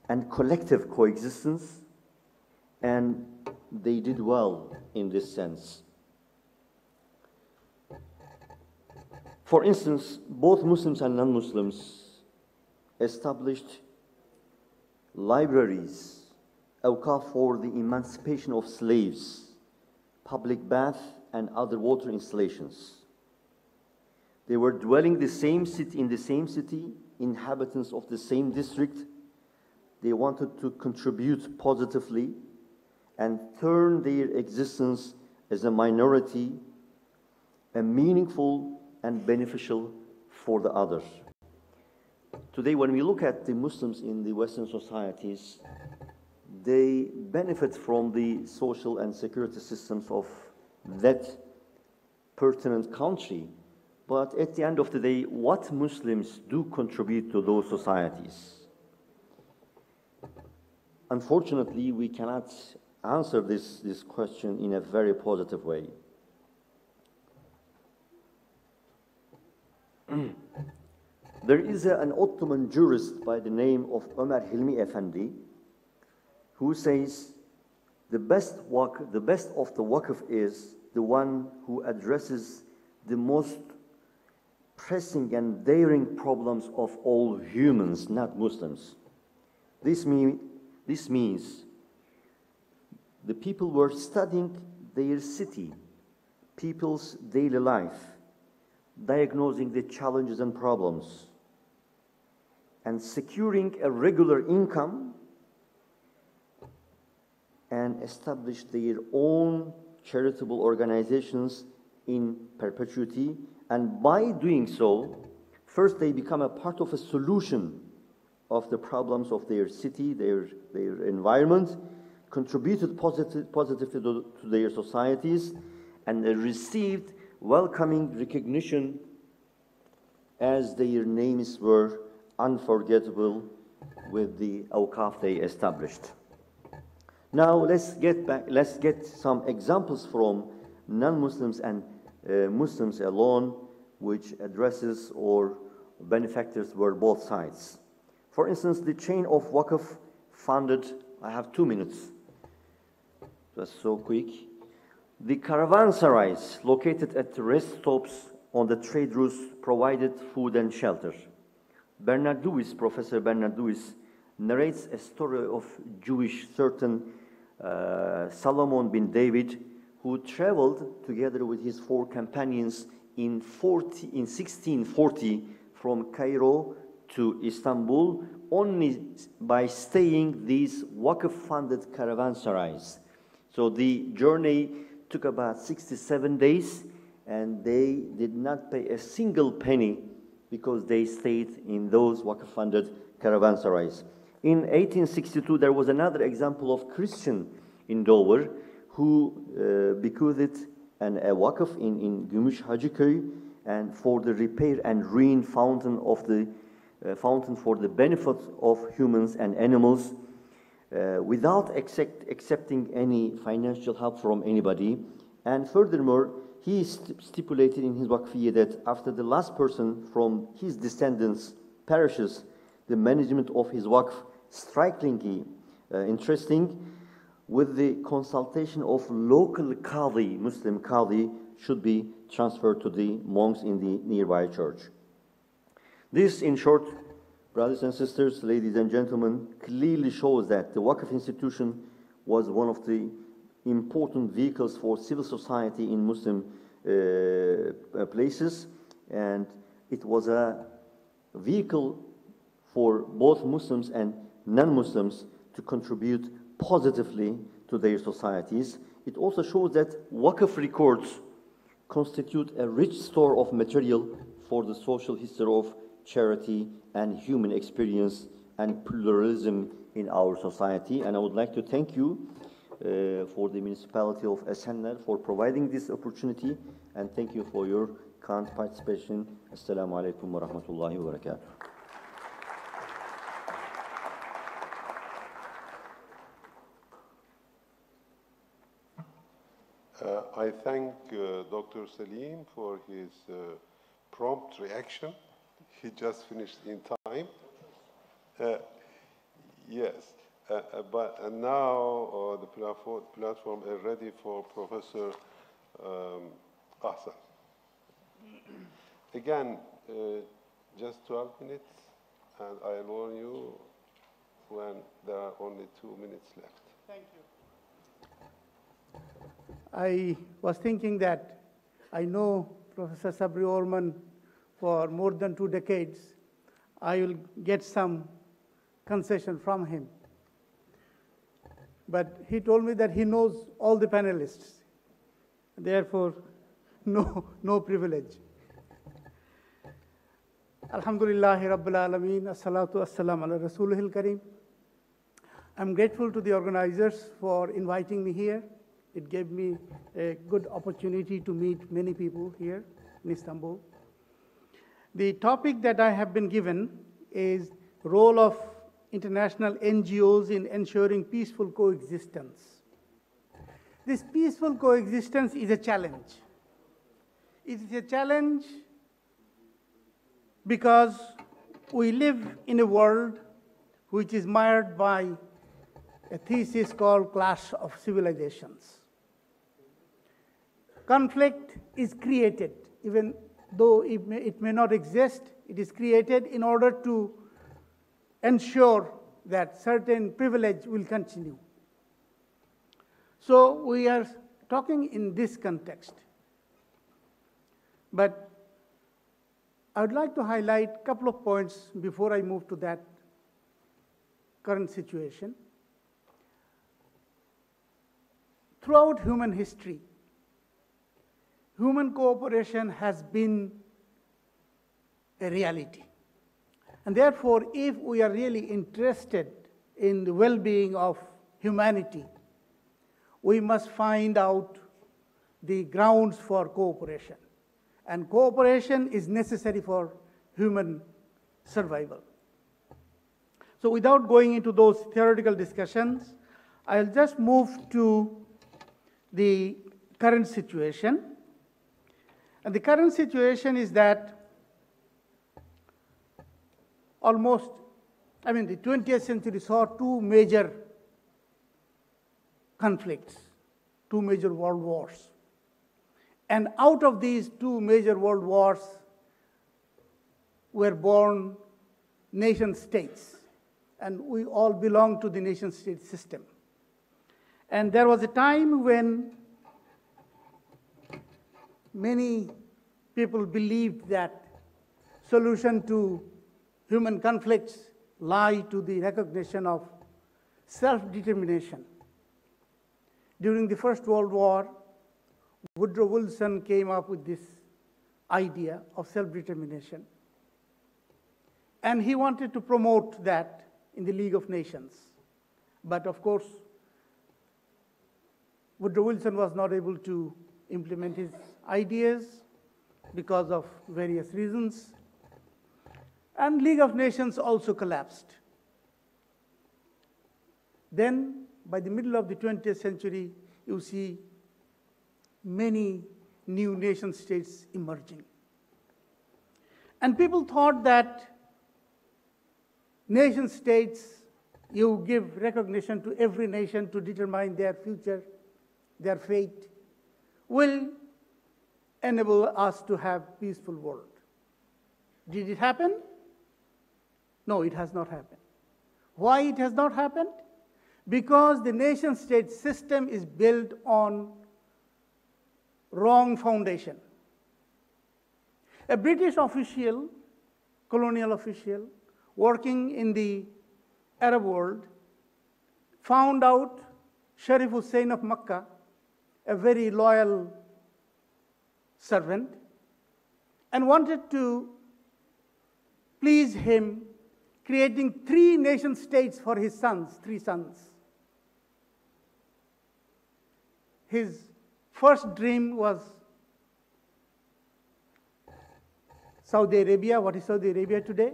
and collective coexistence, and they did well in this sense. For instance, both Muslims and non-Muslims established libraries, awqaf for the emancipation of slaves, public bath, and other water installations. They were dwelling in the same city, inhabitants of the same district, they wanted to contribute positively and turn their existence as a minority a meaningful and beneficial for the others. Today, when we look at the Muslims in the Western societies, they benefit from the social and security systems of that pertinent country. But at the end of the day, what Muslims do contribute to those societies? Unfortunately, we cannot answer this question in a very positive way. There is an Ottoman jurist by the name of Ömer Hilmi Efendi who says the best of the Waqf is the one who addresses the most pressing and daring problems of all humans, not Muslims. This means the people were studying their city, people's daily life, diagnosing the challenges and problems, and securing a regular income and establish their own charitable organizations in perpetuity. And by doing so, first they become a part of a solution of the problems of their city, their environment, contributed positively to their societies, and they received welcoming recognition as their names were unforgettable with the awqaf they established. Now let's get some examples from non-Muslims and Muslims alone, which addresses or benefactors were both sides. For instance, the chain of Waqf funded, I have 2 minutes, just so quick. The caravansarais located at the rest stops on the trade routes provided food and shelter. Bernard Lewis, Professor Bernard Lewis, narrates a story of Jewish certain Solomon bin David, who traveled together with his 4 companions in 1640 from Cairo to Istanbul only by staying these Waqf-funded caravansarais. So the journey took about 67 days, and they did not pay a single penny because they stayed in those Waqf-funded caravansarais. In 1862, there was another example of Christian in Dover who bequeathed a Waqf in Gümüş Hacıköy and for the repair and ruin fountain of the fountain for the benefit of humans and animals, without accepting any financial help from anybody. And furthermore, he stipulated in his waqfiyya that after the last person from his descendants perishes, the management of his waqf, strikingly interesting, with the consultation of local qadi, Muslim qadi, should be transferred to the monks in the nearby church. This, in short, brothers and sisters, ladies and gentlemen, clearly shows that the Waqf institution was one of the important vehicles for civil society in Muslim places, and it was a vehicle for both Muslims and non-Muslims to contribute positively to their societies. It also shows that Waqf records constitute a rich store of material for the social history of charity and human experience and pluralism in our society. And I would like to thank you for the municipality of Esenler for providing this opportunity, and thank you for your kind participation. Assalamu alaikum wa rahmatullahi wa barakatuh. I thank Dr. Salim for his prompt reaction. He just finished in time. Yes, but now the platform is ready for Professor Ahsan. Again, just 12 minutes, and I'll warn you when there are only 2 minutes left. Thank you. I was thinking that I know Professor Sabri Orman for more than 2 decades. I will get some concession from him. But he told me that he knows all the panelists. Therefore, no privilege. Alhamdulillahi Rabbil Alameen, As-salatu As-salam ala Rasulihil Kareem. I'm grateful to the organizers for inviting me here. It gave me a good opportunity to meet many people here in Istanbul. The topic that I have been given is role of international NGOs in ensuring peaceful coexistence. This peaceful coexistence is a challenge. It is a challenge because we live in a world which is mired by a thesis called clash of civilizations. Conflict is created, even though it may not exist, it is created in order to ensure that certain privilege will continue. So we are talking in this context. But I would like to highlight a couple of points before I move to that current situation. Throughout human history, human cooperation has been a reality. And therefore, if we are really interested in the well-being of humanity, we must find out the grounds for cooperation. And cooperation is necessary for human survival. So without going into those theoretical discussions, I'll just move to the current situation. And the current situation is that the 20th century saw two major conflicts, two major world wars. And out of these two major world wars were born nation states. And we all belong to the nation state system. And there was a time when many people believed that solution to human conflicts lie to the recognition of self-determination. During the First World War, Woodrow Wilson came up with this idea of self-determination. And he wanted to promote that in the League of Nations. But of course, Woodrow Wilson was not able to implement his ideas because of various reasons. And League of Nations also collapsed. Then, by the middle of the 20th century, you see many new nation states emerging. And people thought that nation states, you give recognition to every nation to determine their future, their fate, will enable us to have peaceful world. Did it happen? No, it has not happened. Why it has not happened? Because the nation state system is built on wrong foundation. A British official, colonial official, working in the Arab world, found out Sharif Hussain of Makkah, a very loyal servant, and wanted to please him, creating 3 nation states for his sons, 3 sons. His first dream was Saudi Arabia. What is Saudi Arabia today?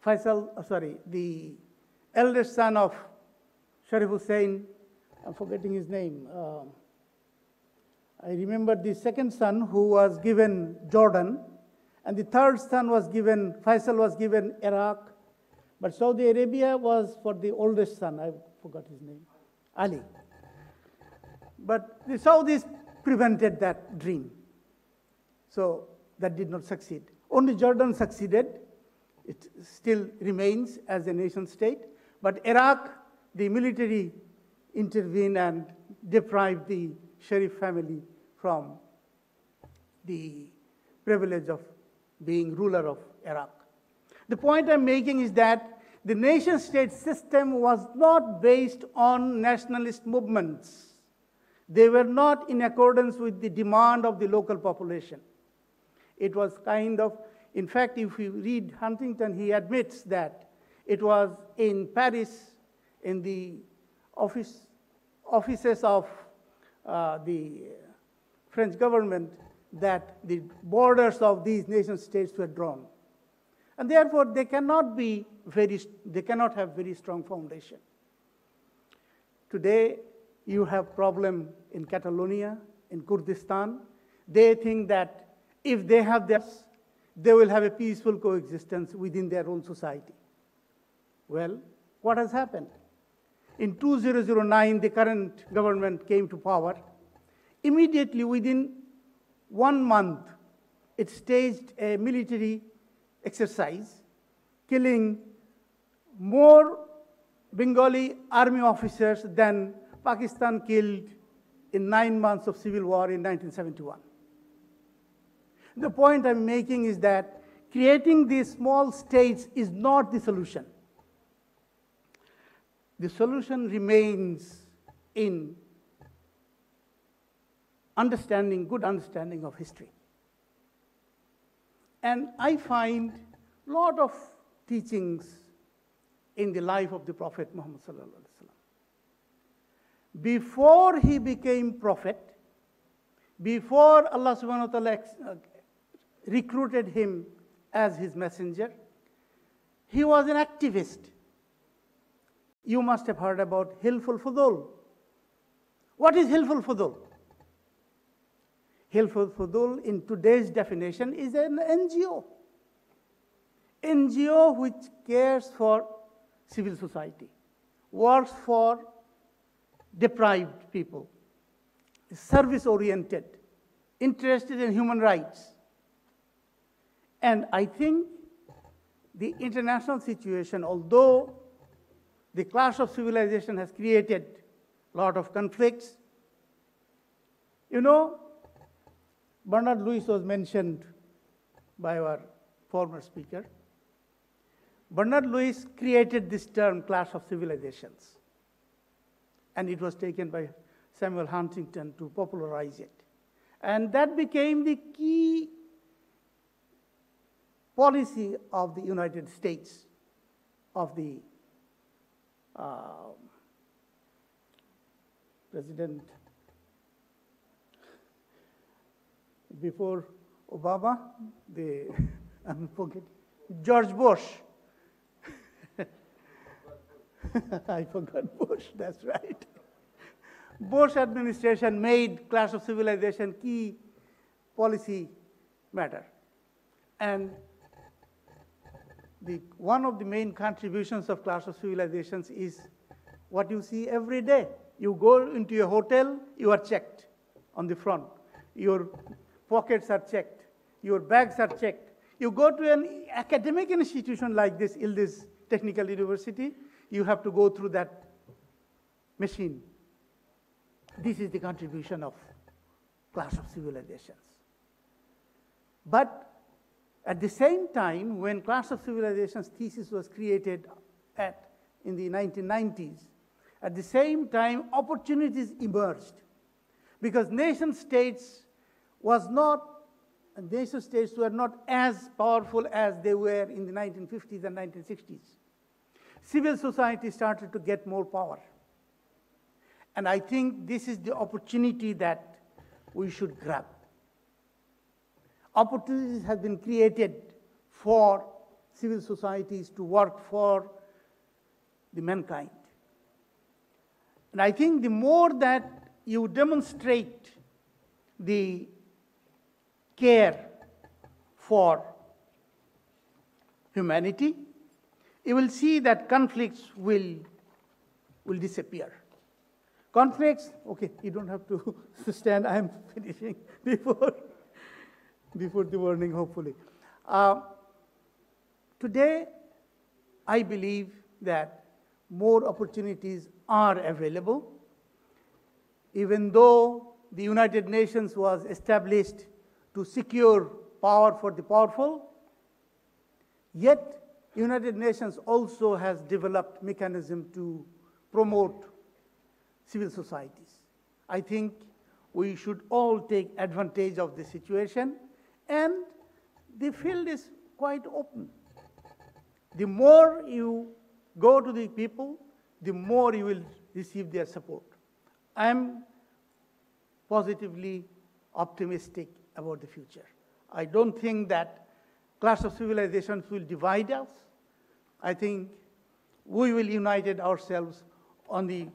The eldest son of Sharif Hussain, I'm forgetting his name. I remember the second son who was given Jordan, and the third son was given, Faisal was given Iraq, but Saudi Arabia was for the oldest son, I forgot his name, Ali. But the Saudis prevented that dream. So that did not succeed. Only Jordan succeeded. It still remains as a nation state. But Iraq, the military intervened and deprived the Sharif family from the privilege of being ruler of Iraq. The point I'm making is that the nation-state system was not based on nationalist movements. They were not in accordance with the demand of the local population. It was kind of, in fact, if you read Huntington, he admits that it was in Paris, in the offices of the French government, that the borders of these nation states were drawn. And therefore, they cannot have very strong foundation. Today, you have problem in Catalonia, in Kurdistan. They think that if they have this, they will have a peaceful coexistence within their own society. Well, what has happened? In 2009, the current government came to power. Immediately, within 1 month, it staged a military exercise, killing more Bengali army officers than Pakistan killed in 9 months of civil war in 1971. The point I'm making is that creating these small states is not the solution. The solution remains in good understanding of history. And I find a lot of teachings in the life of the Prophet Muhammad sallallahu alaihi wasallam. Before he became prophet, before Allah subhanahu wa ta'ala recruited him as his messenger, he was an activist. You must have heard about Hilful Fudul. What is Hilful Fudul? Hilful Fudul, in today's definition, is an NGO. NGO which cares for civil society, works for deprived people, is service-oriented, interested in human rights. And I think the international situation, although the clash of civilization has created a lot of conflicts, you know, Bernard Lewis was mentioned by our former speaker. Bernard Lewis created this term, clash of civilizations. And it was taken by Samuel Huntington to popularize it. And that became the key policy of the United States, of the President before Obama, I'm forgetting, George Bush. I forgot Bush, that's right. Bush administration made clash of civilization key policy matter. And one of the main contributions of clash of civilizations is what you see every day. You go into a hotel, you are checked on the front. Your pockets are checked. Your bags are checked. You go to an academic institution like this, Ildiz Technical University, you have to go through that machine. This is the contribution of clash of civilizations. But at the same time, when clash of civilizations thesis was created in the 1990s, at the same time, opportunities emerged. Because nation states were not as powerful as they were in the 1950s and 1960s. Civil society started to get more power. And I think this is the opportunity that we should grab. Opportunities have been created for civil societies to work for the mankind. And I think the more that you demonstrate the care for humanity, you will see that conflicts will disappear. Conflicts, okay, you don't have to stand, I am finishing before the warning, hopefully. Today, I believe that more opportunities are available. Even though the United Nations was established to secure power for the powerful, yet United Nations also has developed mechanism to promote civil societies. I think we should all take advantage of the situation, and the field is quite open. The more you go to the people, the more you will receive their support. I am positively optimistic about the future. I don't think that clash of civilizations will divide us. I think we will unite ourselves on the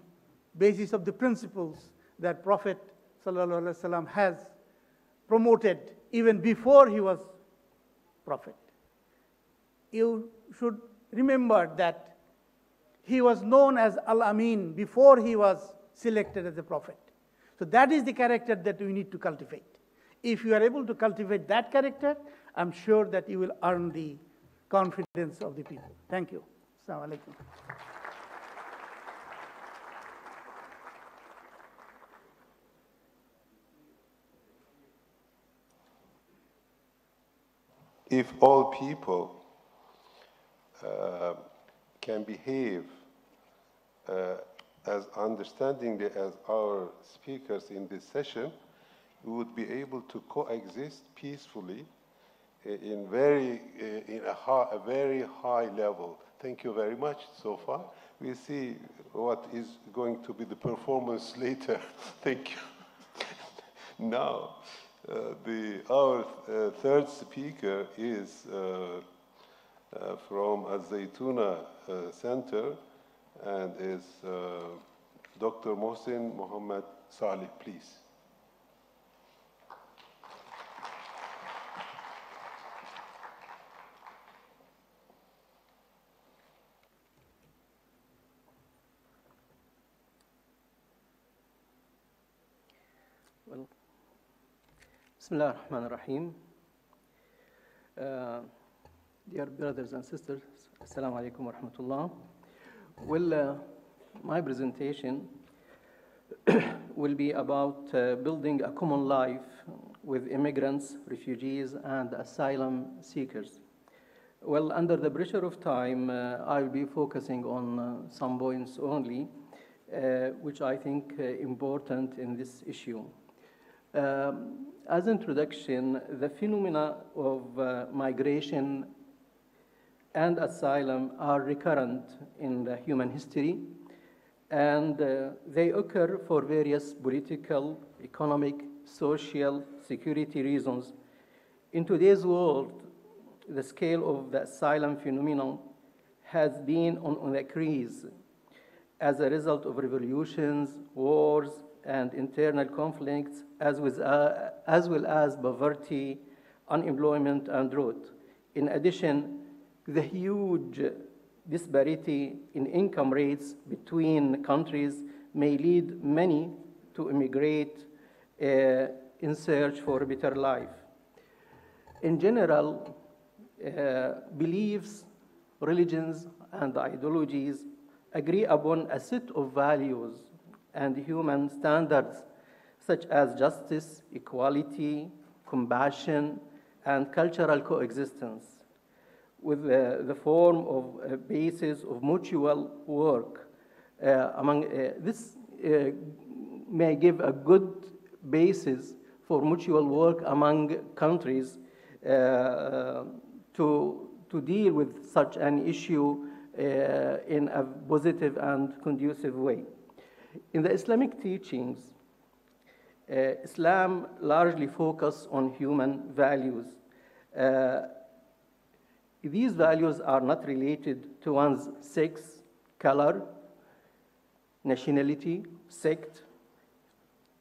basis of the principles that Prophet ﷺ has promoted even before he was prophet. You should remember that he was known as Al-Amin before he was selected as a prophet. So that is the character that we need to cultivate. If you are able to cultivate that character, I'm sure that you will earn the confidence of the people. Thank you. Assalamu alaikum. If all people can behave as understandingly as our speakers in this session, we would be able to coexist peacefully in a very high level. Thank you very much so far. We'll see what is going to be the performance later. Thank you. Now, our third speaker is from Al-Zaytuna Center, and is Dr. Mohsin Mohammed Salih, please. Well, Bismillah ar-Rahman ar-Rahim. Dear brothers and sisters, Assalamu alaikum wa rahmatullah. Well, my presentation will be about building a common life with immigrants, refugees, and asylum seekers. Well, under the pressure of time, I will be focusing on some points only, which I think important in this issue. As introduction, the phenomena of migration and asylum are recurrent in the human history, and they occur for various political, economic, social, security reasons. In today's world, the scale of the asylum phenomenon has been on the increase as a result of revolutions, wars, and internal conflicts, as well as poverty, unemployment, and drought. In addition, the huge disparity in income rates between countries may lead many to immigrate in search for a better life. In general, beliefs, religions, and ideologies agree upon a set of values and human standards such as justice, equality, compassion, and cultural coexistence, with the form of a basis of mutual work. This may give a good basis for mutual work among countries to deal with such an issue in a positive and conducive way. In the Islamic teachings, Islam largely focuses on human values. These values are not related to one's sex, color, nationality, sect,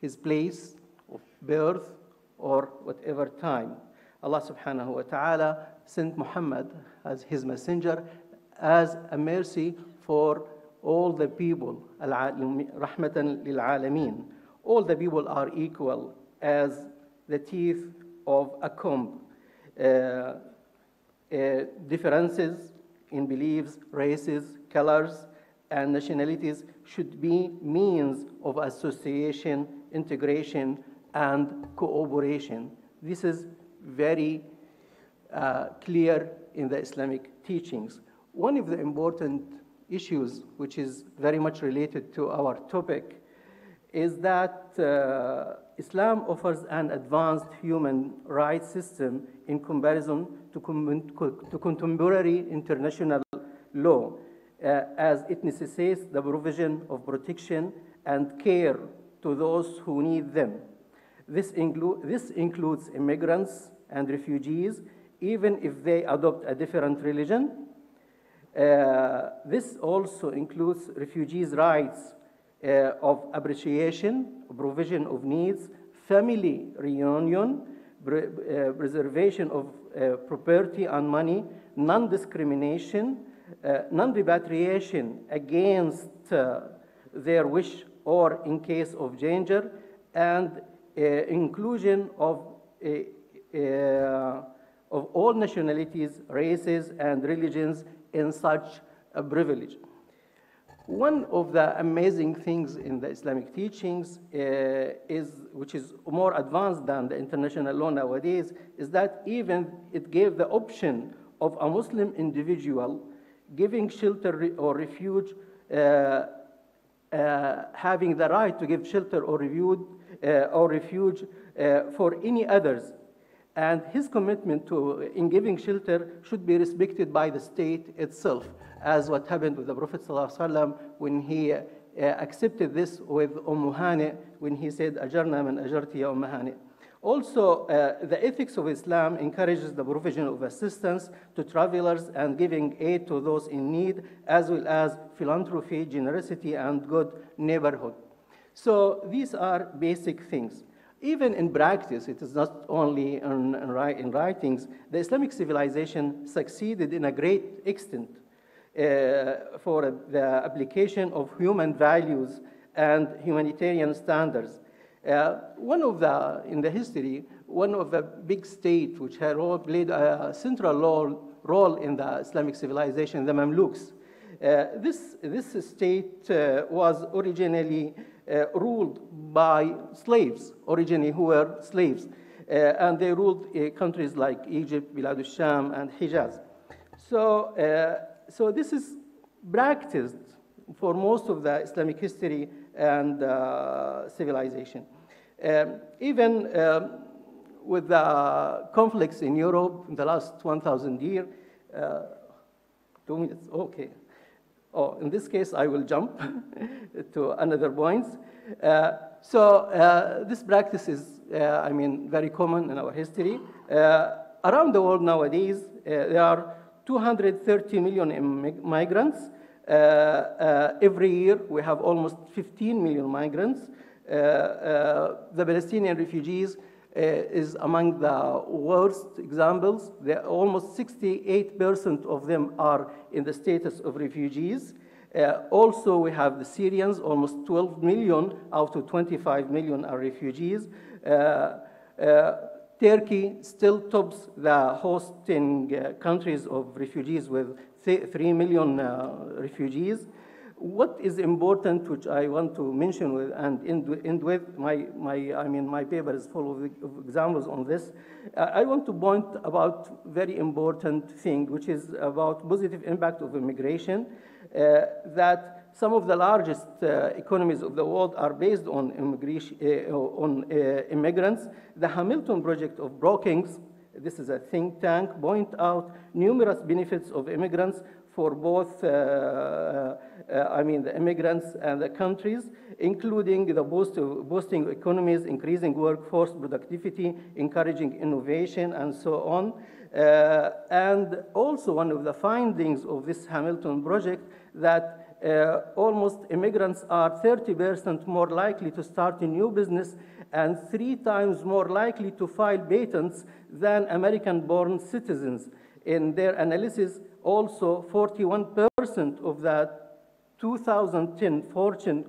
his place of birth, or whatever time. Allah subhanahu wa ta'ala sent Muhammad as his messenger as a mercy for all the people, rahmatan lil alameen. All the people are equal as the teeth of a comb. Differences in beliefs, races, colors, and nationalities should be means of association, integration, and cooperation. This is very clear in the Islamic teachings. one of the important issues, which is very much related to our topic, is that Islam offers an advanced human rights system in comparison to contemporary international law, as it necessitates the provision of protection and care to those who need them. This includes immigrants and refugees, even if they adopt a different religion. This also includes refugees' rights of appreciation, provision of needs, family reunion, preservation of property and money, non-discrimination, non-repatriation against their wish or in case of danger, and inclusion of all nationalities, races, and religions in such a privilege. One of the amazing things in the Islamic teachings which is more advanced than the international law nowadays, is that even it gave the option of a Muslim individual giving shelter or refuge, having the right to give shelter or refuge for any others. And his commitment in giving shelter should be respected by the state itself, as what happened with the Prophet ﷺ when he accepted this with Hani, when he said, "Ajarna man ajarti ya Hani." Also, the ethics of Islam encourages the provision of assistance to travelers and giving aid to those in need, as well as philanthropy, generosity, and good neighborhood. So these are basic things. Even in practice, it is not only in writings, the Islamic civilization succeeded in a great extent for the application of human values and humanitarian standards. In the history, one of the big states which had played a central role in the Islamic civilization, the Mamluks. This state was originally ruled by slaves, originally who were slaves, and they ruled countries like Egypt, Bilad al-Sham, and Hijaz. So this is practiced for most of the Islamic history and civilization. Even with the conflicts in Europe in the last 1,000 years, 2 minutes, okay. Oh, in this case, I will jump to another point. This practice is, very common in our history. Around the world nowadays, there are 230 million migrants. Every year, we have almost 15 million migrants. The Palestinian refugees is among the worst examples. Almost 68% of them are in the status of refugees. Also, we have the Syrians, almost 12 million out of 25 million are refugees. Turkey still tops the hosting countries of refugees with 3 million refugees. What is important, which I want to mention and end with, my paper is full of examples on this. I want to point about very important thing, which is about positive impact of immigration, that some of the largest economies of the world are based on immigration, immigrants. The Hamilton Project of Brookings, this is a think tank, point out numerous benefits of immigrants for both the immigrants and the countries, including the boosting economies, increasing workforce productivity, encouraging innovation, and so on. And also one of the findings of this Hamilton project that almost immigrants are 30% more likely to start a new business and 3 times more likely to file patents than American-born citizens. In their analysis, also 41% of the 2010 Fortune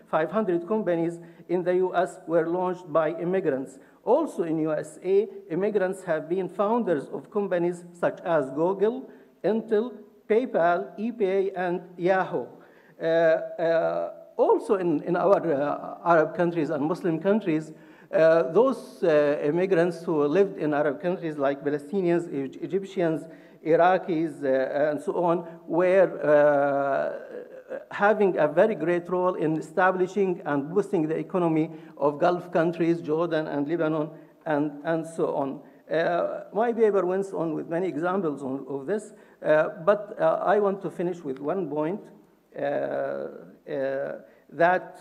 500 companies in the US were launched by immigrants. Also in USA, immigrants have been founders of companies such as Google, Intel, PayPal, eBay, and Yahoo. Also in our Arab countries and Muslim countries, those immigrants who lived in Arab countries like Palestinians, Egyptians, Iraqis, and so on, were having a very great role in establishing and boosting the economy of Gulf countries, Jordan and Lebanon, and so on. My paper went on with many examples of this, but I want to finish with one point that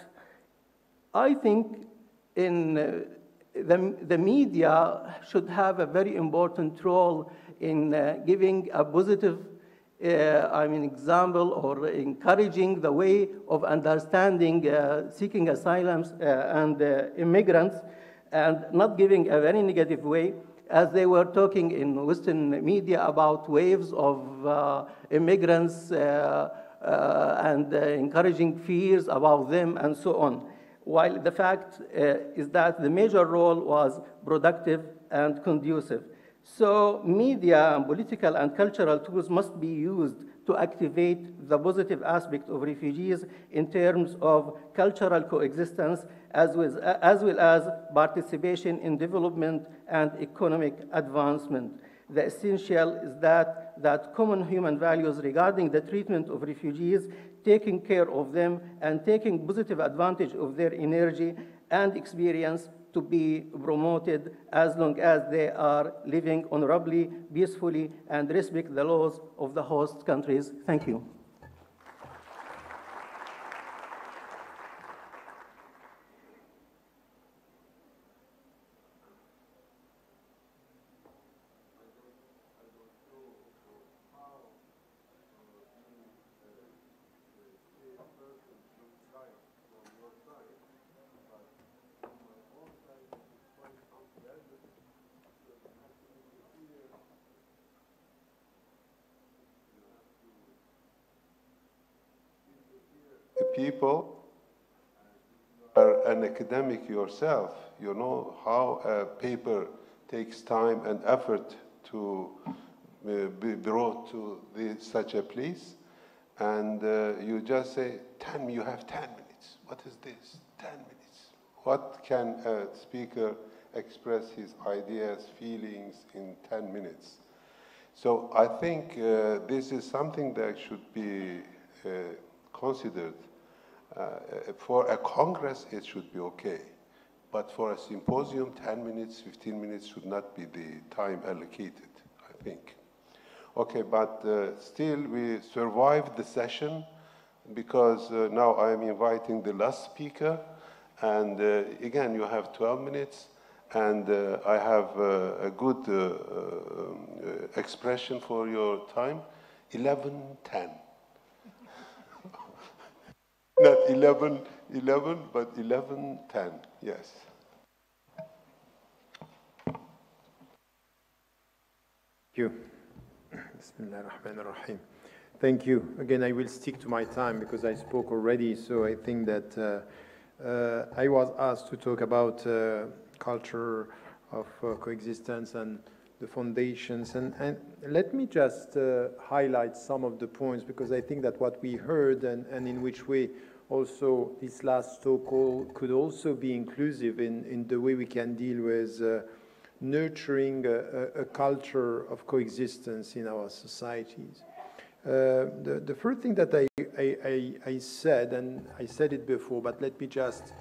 I think in the media should have a very important role in giving a positive example or encouraging the way of understanding seeking asylums and immigrants, and not giving a very negative way, as they were talking in Western media about waves of immigrants and encouraging fears about them and so on. While the fact is that the major role was productive and conducive. So media and political and cultural tools must be used to activate the positive aspect of refugees in terms of cultural coexistence as well as participation in development and economic advancement. The essential is that common human values regarding the treatment of refugees, taking care of them, and taking positive advantage of their energy and experience to be promoted as long as they are living honorably, peacefully, and respect the laws of the host countries. Thank you. People are an academic yourself. You know how a paper takes time and effort to be brought to such a place, and you just say, you have 10 minutes. What is this? 10 minutes. What can a speaker express his ideas, feelings in 10 minutes? So I think this is something that should be considered. For a Congress, it should be okay. But for a symposium, 10 minutes, 15 minutes should not be the time allocated, I think. Okay, but still we survived the session because now I am inviting the last speaker. And again, you have 12 minutes. And I have a good expression for your time, 11:10. Not 11:11, but 11:10, yes. Thank you. Bismillah ar-Rahman ar-Rahim. Thank you. Again, I will stick to my time because I spoke already, so I think that I was asked to talk about culture of coexistence and the foundations. And let me just highlight some of the points, because I think that what we heard and in which way also this last talk could also be inclusive in the way we can deal with nurturing a culture of coexistence in our societies. The first thing that I said, and I said it before, but let me just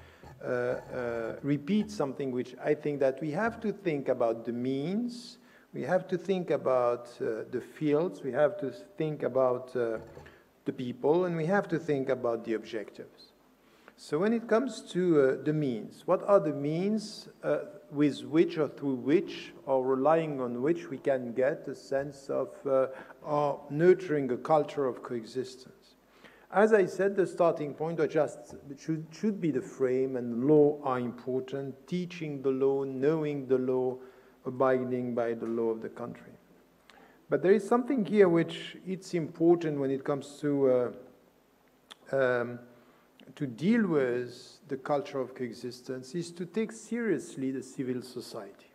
repeat something which I think that we have to think about the means, we have to think about the fields, we have to think about the people, and we have to think about the objectives. So when it comes to the means, what are the means with which or through which or relying on which we can get a sense of nurturing a culture of coexistence? As I said, the starting point should be the frame, and law are important, teaching the law, knowing the law, abiding by the law of the country. But there is something here which it's important when it comes to deal with the culture of coexistence, is to take seriously the civil society.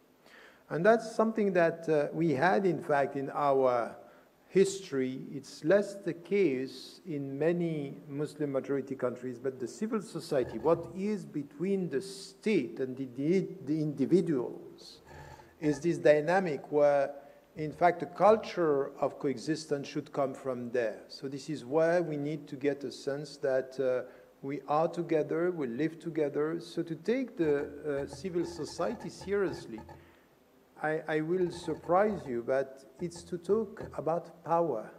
And that's something that we had, in fact, in our history. It's less the case in many Muslim majority countries, but the civil society, what is between the state and the individuals, is this dynamic where In fact, the culture of coexistence should come from there. So this is where we need to get a sense that we are together, we live together. So to take the civil society seriously, I will surprise you, but it's to talk about power.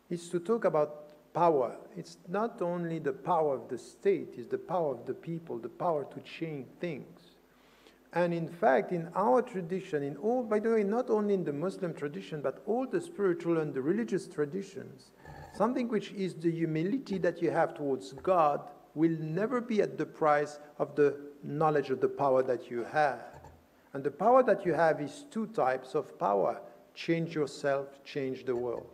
It's to talk about power. It's not only the power of the state, it's the power of the people, the power to change things. And in fact, in our tradition, in all, by the way, not only in the Muslim tradition, but all the spiritual and the religious traditions, something which is the humility that you have towards God will never be at the price of the knowledge of the power that you have. And the power that you have is two types of power. Change yourself, change the world.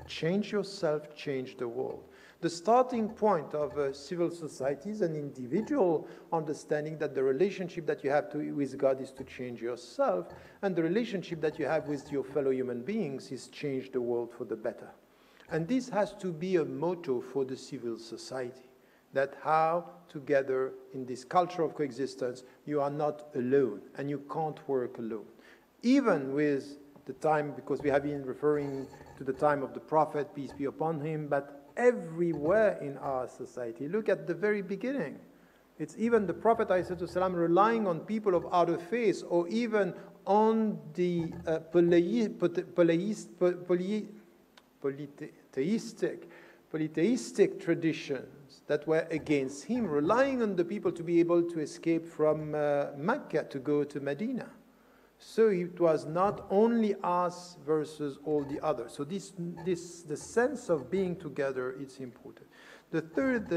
Change yourself, change the world. The starting point of civil society is an individual understanding that the relationship that you have with God is to change yourself, and the relationship that you have with your fellow human beings is change the world for the better. And this has to be a motto for the civil society, that how together in this culture of coexistence you are not alone and you can't work alone. Even with the time, because we have been referring to the time of the Prophet, peace be upon him, but everywhere in our society. Look at the very beginning. It's even the Prophet ﷺ relying on people of outer faith, or even on the polytheistic traditions that were against him, relying on the people to be able to escape from Mecca to go to Medina. So it was not only us versus all the others. So the sense of being together, it's important. The third,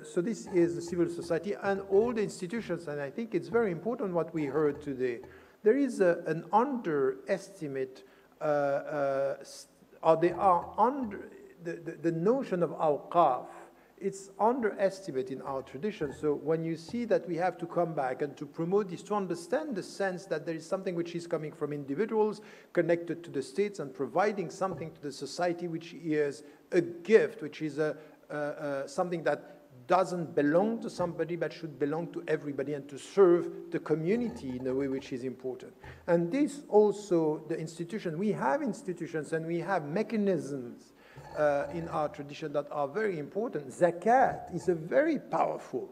so this is the civil society and all the institutions, and I think it's very important what we heard today. There is an underestimate, or they are under, the notion of awqaf. It's underestimated in our tradition. So when you see that we have to come back and to promote this, to understand the sense that there is something which is coming from individuals connected to the states and providing something to the society which is a gift, which is something that doesn't belong to somebody but should belong to everybody and to serve the community in a way which is important. And this also, the institution, we have institutions and we have mechanisms in our tradition that are very important. Zakat is a very powerful.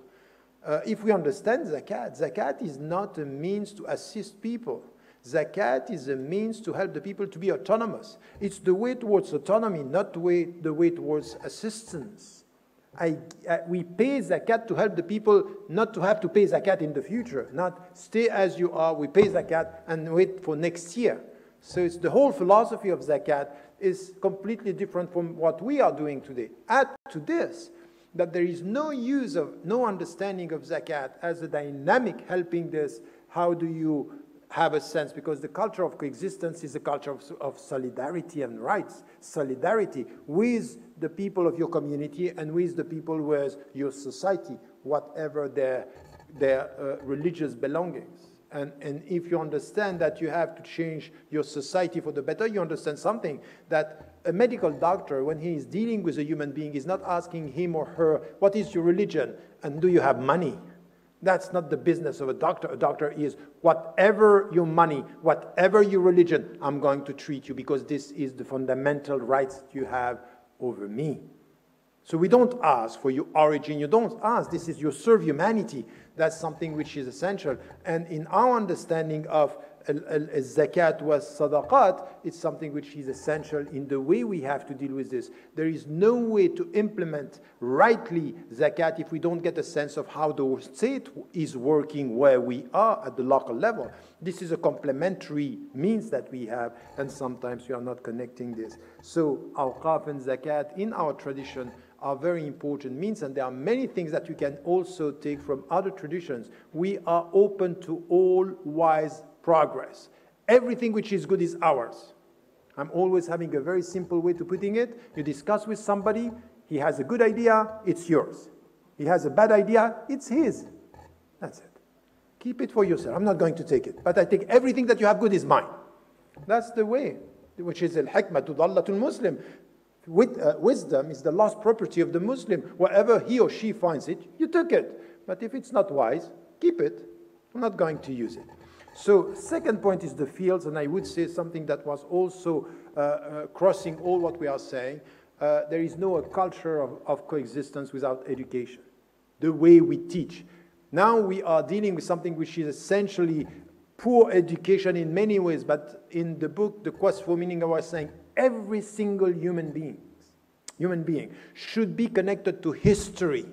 If we understand zakat is not a means to assist people. Zakat is a means to help the people to be autonomous. It's the way towards autonomy, not the way towards assistance. We pay zakat to help the people not to have to pay zakat in the future, not stay as you are, we pay zakat and wait for next year. So it's the whole philosophy of zakat is completely different from what we are doing today. Add to this that there is no understanding of zakat as a dynamic helping this. How do you have a sense? Because the culture of coexistence is a culture of solidarity and rights, solidarity with the people of your community and with the people with your society, whatever their religious belongings. And if you understand that you have to change your society for the better, you understand something, that a medical doctor, when he is dealing with a human being, is not asking him or her, what is your religion and do you have money? That's not the business of a doctor. A doctor is, whatever your money, whatever your religion, I'm going to treat you because this is the fundamental rights that you have over me. So we don't ask for your origin. You don't ask. This is you serve humanity. That's something which is essential. And in our understanding of zakat was sadaqat, it's something which is essential in the way we have to deal with this. There is no way to implement rightly zakat if we don't get a sense of how the state is working where we are at the local level. This is a complementary means that we have, and sometimes we are not connecting this. So awqaf and zakat in our tradition are very important means, and there are many things that you can also take from other traditions. We are open to all wise progress. Everything which is good is ours. I'm always having a very simple way to putting it. You discuss with somebody, he has a good idea, it's yours. He has a bad idea, it's his. That's it. Keep it for yourself. I'm not going to take it. But I think everything that you have good is mine. That's the way, which is al-hikmah tudallatul Muslim. Wisdom is the lost property of the Muslim. Wherever he or she finds it, you took it. But if it's not wise, keep it. I'm not going to use it. So second point is the fields, and I would say something that was also crossing all what we are saying. There is no culture of coexistence without education. The way we teach. Now we are dealing with something which is essentially poor education in many ways, but in the book, The Quest for Meaning, I was saying every single human being should be connected to history,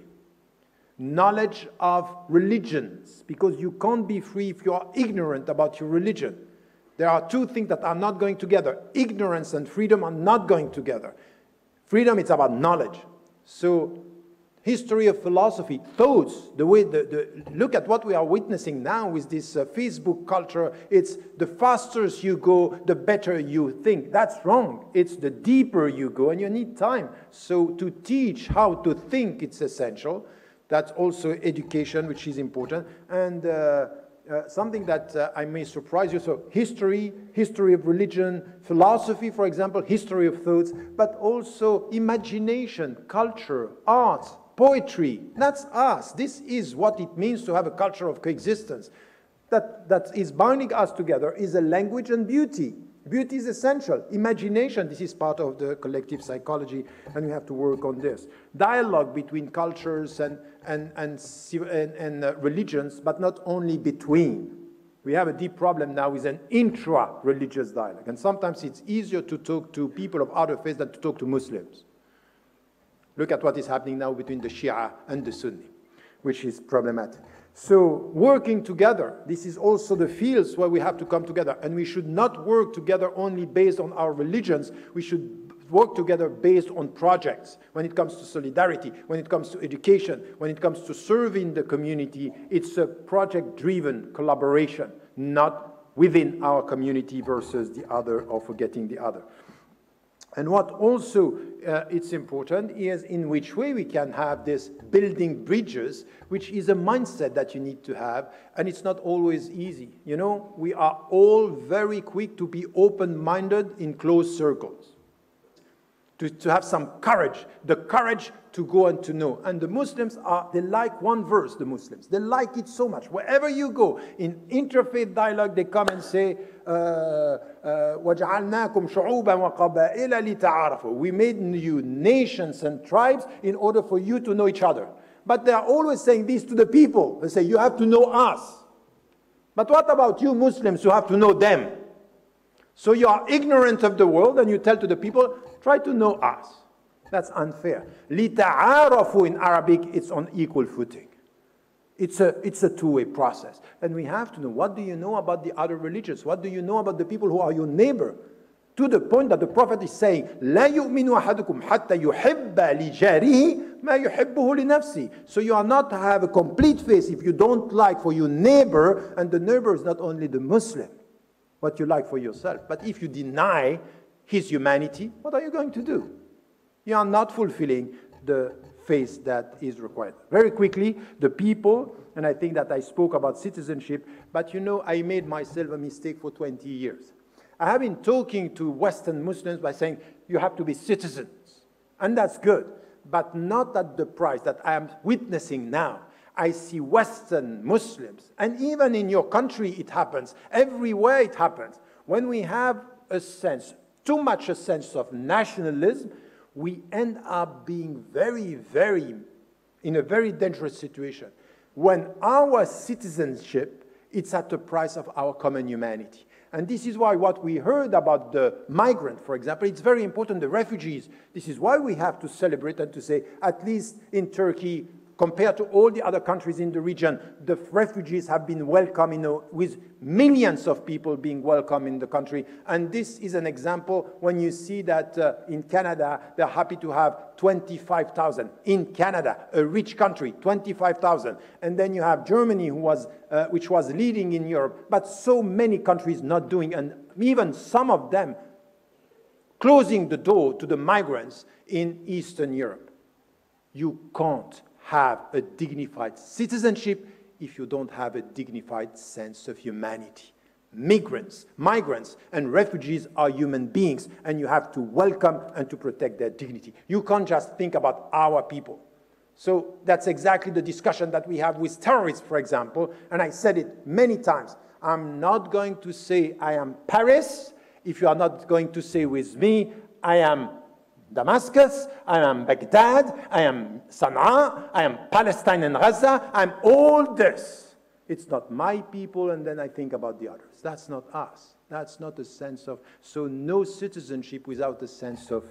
knowledge of religions, because you can't be free if you are ignorant about your religion. There are two things that are not going together. Ignorance and freedom are not going together. Freedom is about knowledge. So history of philosophy, thoughts, the way, look at what we are witnessing now with this Facebook culture. It's the faster you go, the better you think. That's wrong. It's the deeper you go, and you need time. So to teach how to think, it's essential. That's also education, which is important. And something that I may surprise you. So history of religion, philosophy, for example, history of thoughts, but also imagination, culture, art, poetry. That's us. This is what it means to have a culture of coexistence. That is binding us together is a language and beauty. Beauty is essential. Imagination, this is part of the collective psychology, and we have to work on this. Dialogue between cultures and religions, but not only between. We have a deep problem now with an intra-religious dialogue, and sometimes it's easier to talk to people of other faiths than to talk to Muslims. Look at what is happening now between the Shia and the Sunni, which is problematic. So working together, this is also the fields where we have to come together. And we should not work together only based on our religions. We should work together based on projects. When it comes to solidarity, when it comes to education, when it comes to serving the community, it's a project-driven collaboration, not within our community versus the other or forgetting the other. And what also it's important is in which way we can have this building bridges, which is a mindset that you need to have, and it's not always easy. You know, we are all very quick to be open-minded in closed circles. To have some courage, the courage to go and to know. And the Muslims they like one verse, the Muslims. They like it so much. Wherever you go, in interfaith dialogue, they come and say, وَجَعَلْنَاكُمْ شُعُوبًا وَقَبَائِلَ لِتَعَارَفُوا. We made you nations and tribes in order for you to know each other. But they are always saying this to the people. They say, you have to know us. But what about you Muslims who have to know them? So you are ignorant of the world and you tell to the people, try to know us. That's unfair. لِتَعَارَفُوا in Arabic, it's on equal footing. It's a two-way process. And we have to know, what do you know about the other religions? What do you know about the people who are your neighbor? To the point that the Prophet is saying, لَا يُؤْمِنُ أَحَدُكُمْ حَتَّى يُحِبَّ لِجَارِهِ مَا يُحِبُّهُ لِنَفْسِهِ. So you are not to have a complete faith if you don't like for your neighbor, and the neighbor is not only the Muslim, what you like for yourself. But if you deny his humanity, what are you going to do? You are not fulfilling the faith that is required. Very quickly, the people, and I think that I spoke about citizenship, but you know, I made myself a mistake for 20 years. I have been talking to Western Muslims by saying, you have to be citizens. And that's good, but not at the price that I am witnessing now. I see Western Muslims, and even in your country it happens, everywhere it happens. When we have a sense, too much a sense of nationalism, we end up being in a very dangerous situation. When our citizenship, it's at the price of our common humanity. And this is why what we heard about the migrant, for example, it's very important, the refugees. This is why we have to celebrate and to say, at least in Turkey, compared to all the other countries in the region, the refugees have been welcomed, you know, with millions of people being welcomed in the country. And this is an example when you see that in Canada, they're happy to have 25,000. In Canada, a rich country, 25,000. And then you have Germany, which was leading in Europe, but so many countries not doing, and even some of them closing the door to the migrants in Eastern Europe. You can't have a dignified citizenship if you don't have a dignified sense of humanity. Migrants, and refugees are human beings, and you have to welcome and to protect their dignity. You can't just think about our people. So that's exactly the discussion that we have with terrorists, for example, and I said it many times. I'm not going to say I am Paris if you are not going to say with me, I am Damascus, I am Baghdad, I am Sana'a, I am Palestine and Gaza, I'm all this. It's not my people, and then I think about the others. That's not us. That's not a sense of, so no citizenship without a sense of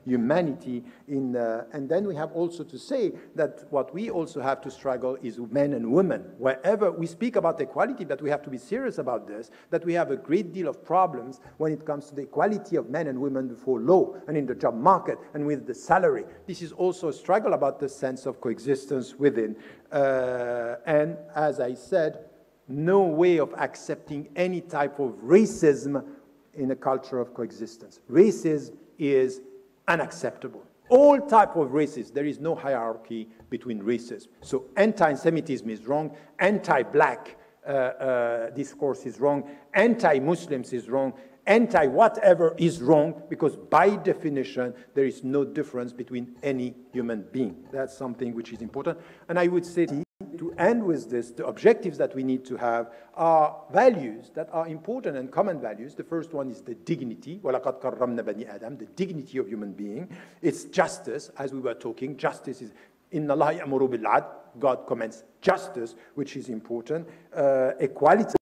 humanity. And then we have also to say that what we also have to struggle is men and women. Wherever we speak about equality, but we have to be serious about this, that we have a great deal of problems when it comes to the equality of men and women before law and in the job market and with the salary. This is also a struggle about the sense of coexistence within. And as I said, no way of accepting any type of racism in a culture of coexistence. Racism is unacceptable. All type of racism, there is no hierarchy between races. So anti-Semitism is wrong, anti-black discourse is wrong, anti-Muslims is wrong, anti-whatever is wrong, because by definition, there is no difference between any human being. That's something which is important. And I would say to end with this, the objectives that we need to have are values that are important and common values. The first one is the dignity, وَلَقَدْ كَرَّمْنَا بَنِي آدَمَ, the dignity of human being. It's justice, as we were talking. Justice is, إِنَّ اللَّهَ يَأْمُرُ بِالْعَدْلِ, God commands justice, which is important. Equality.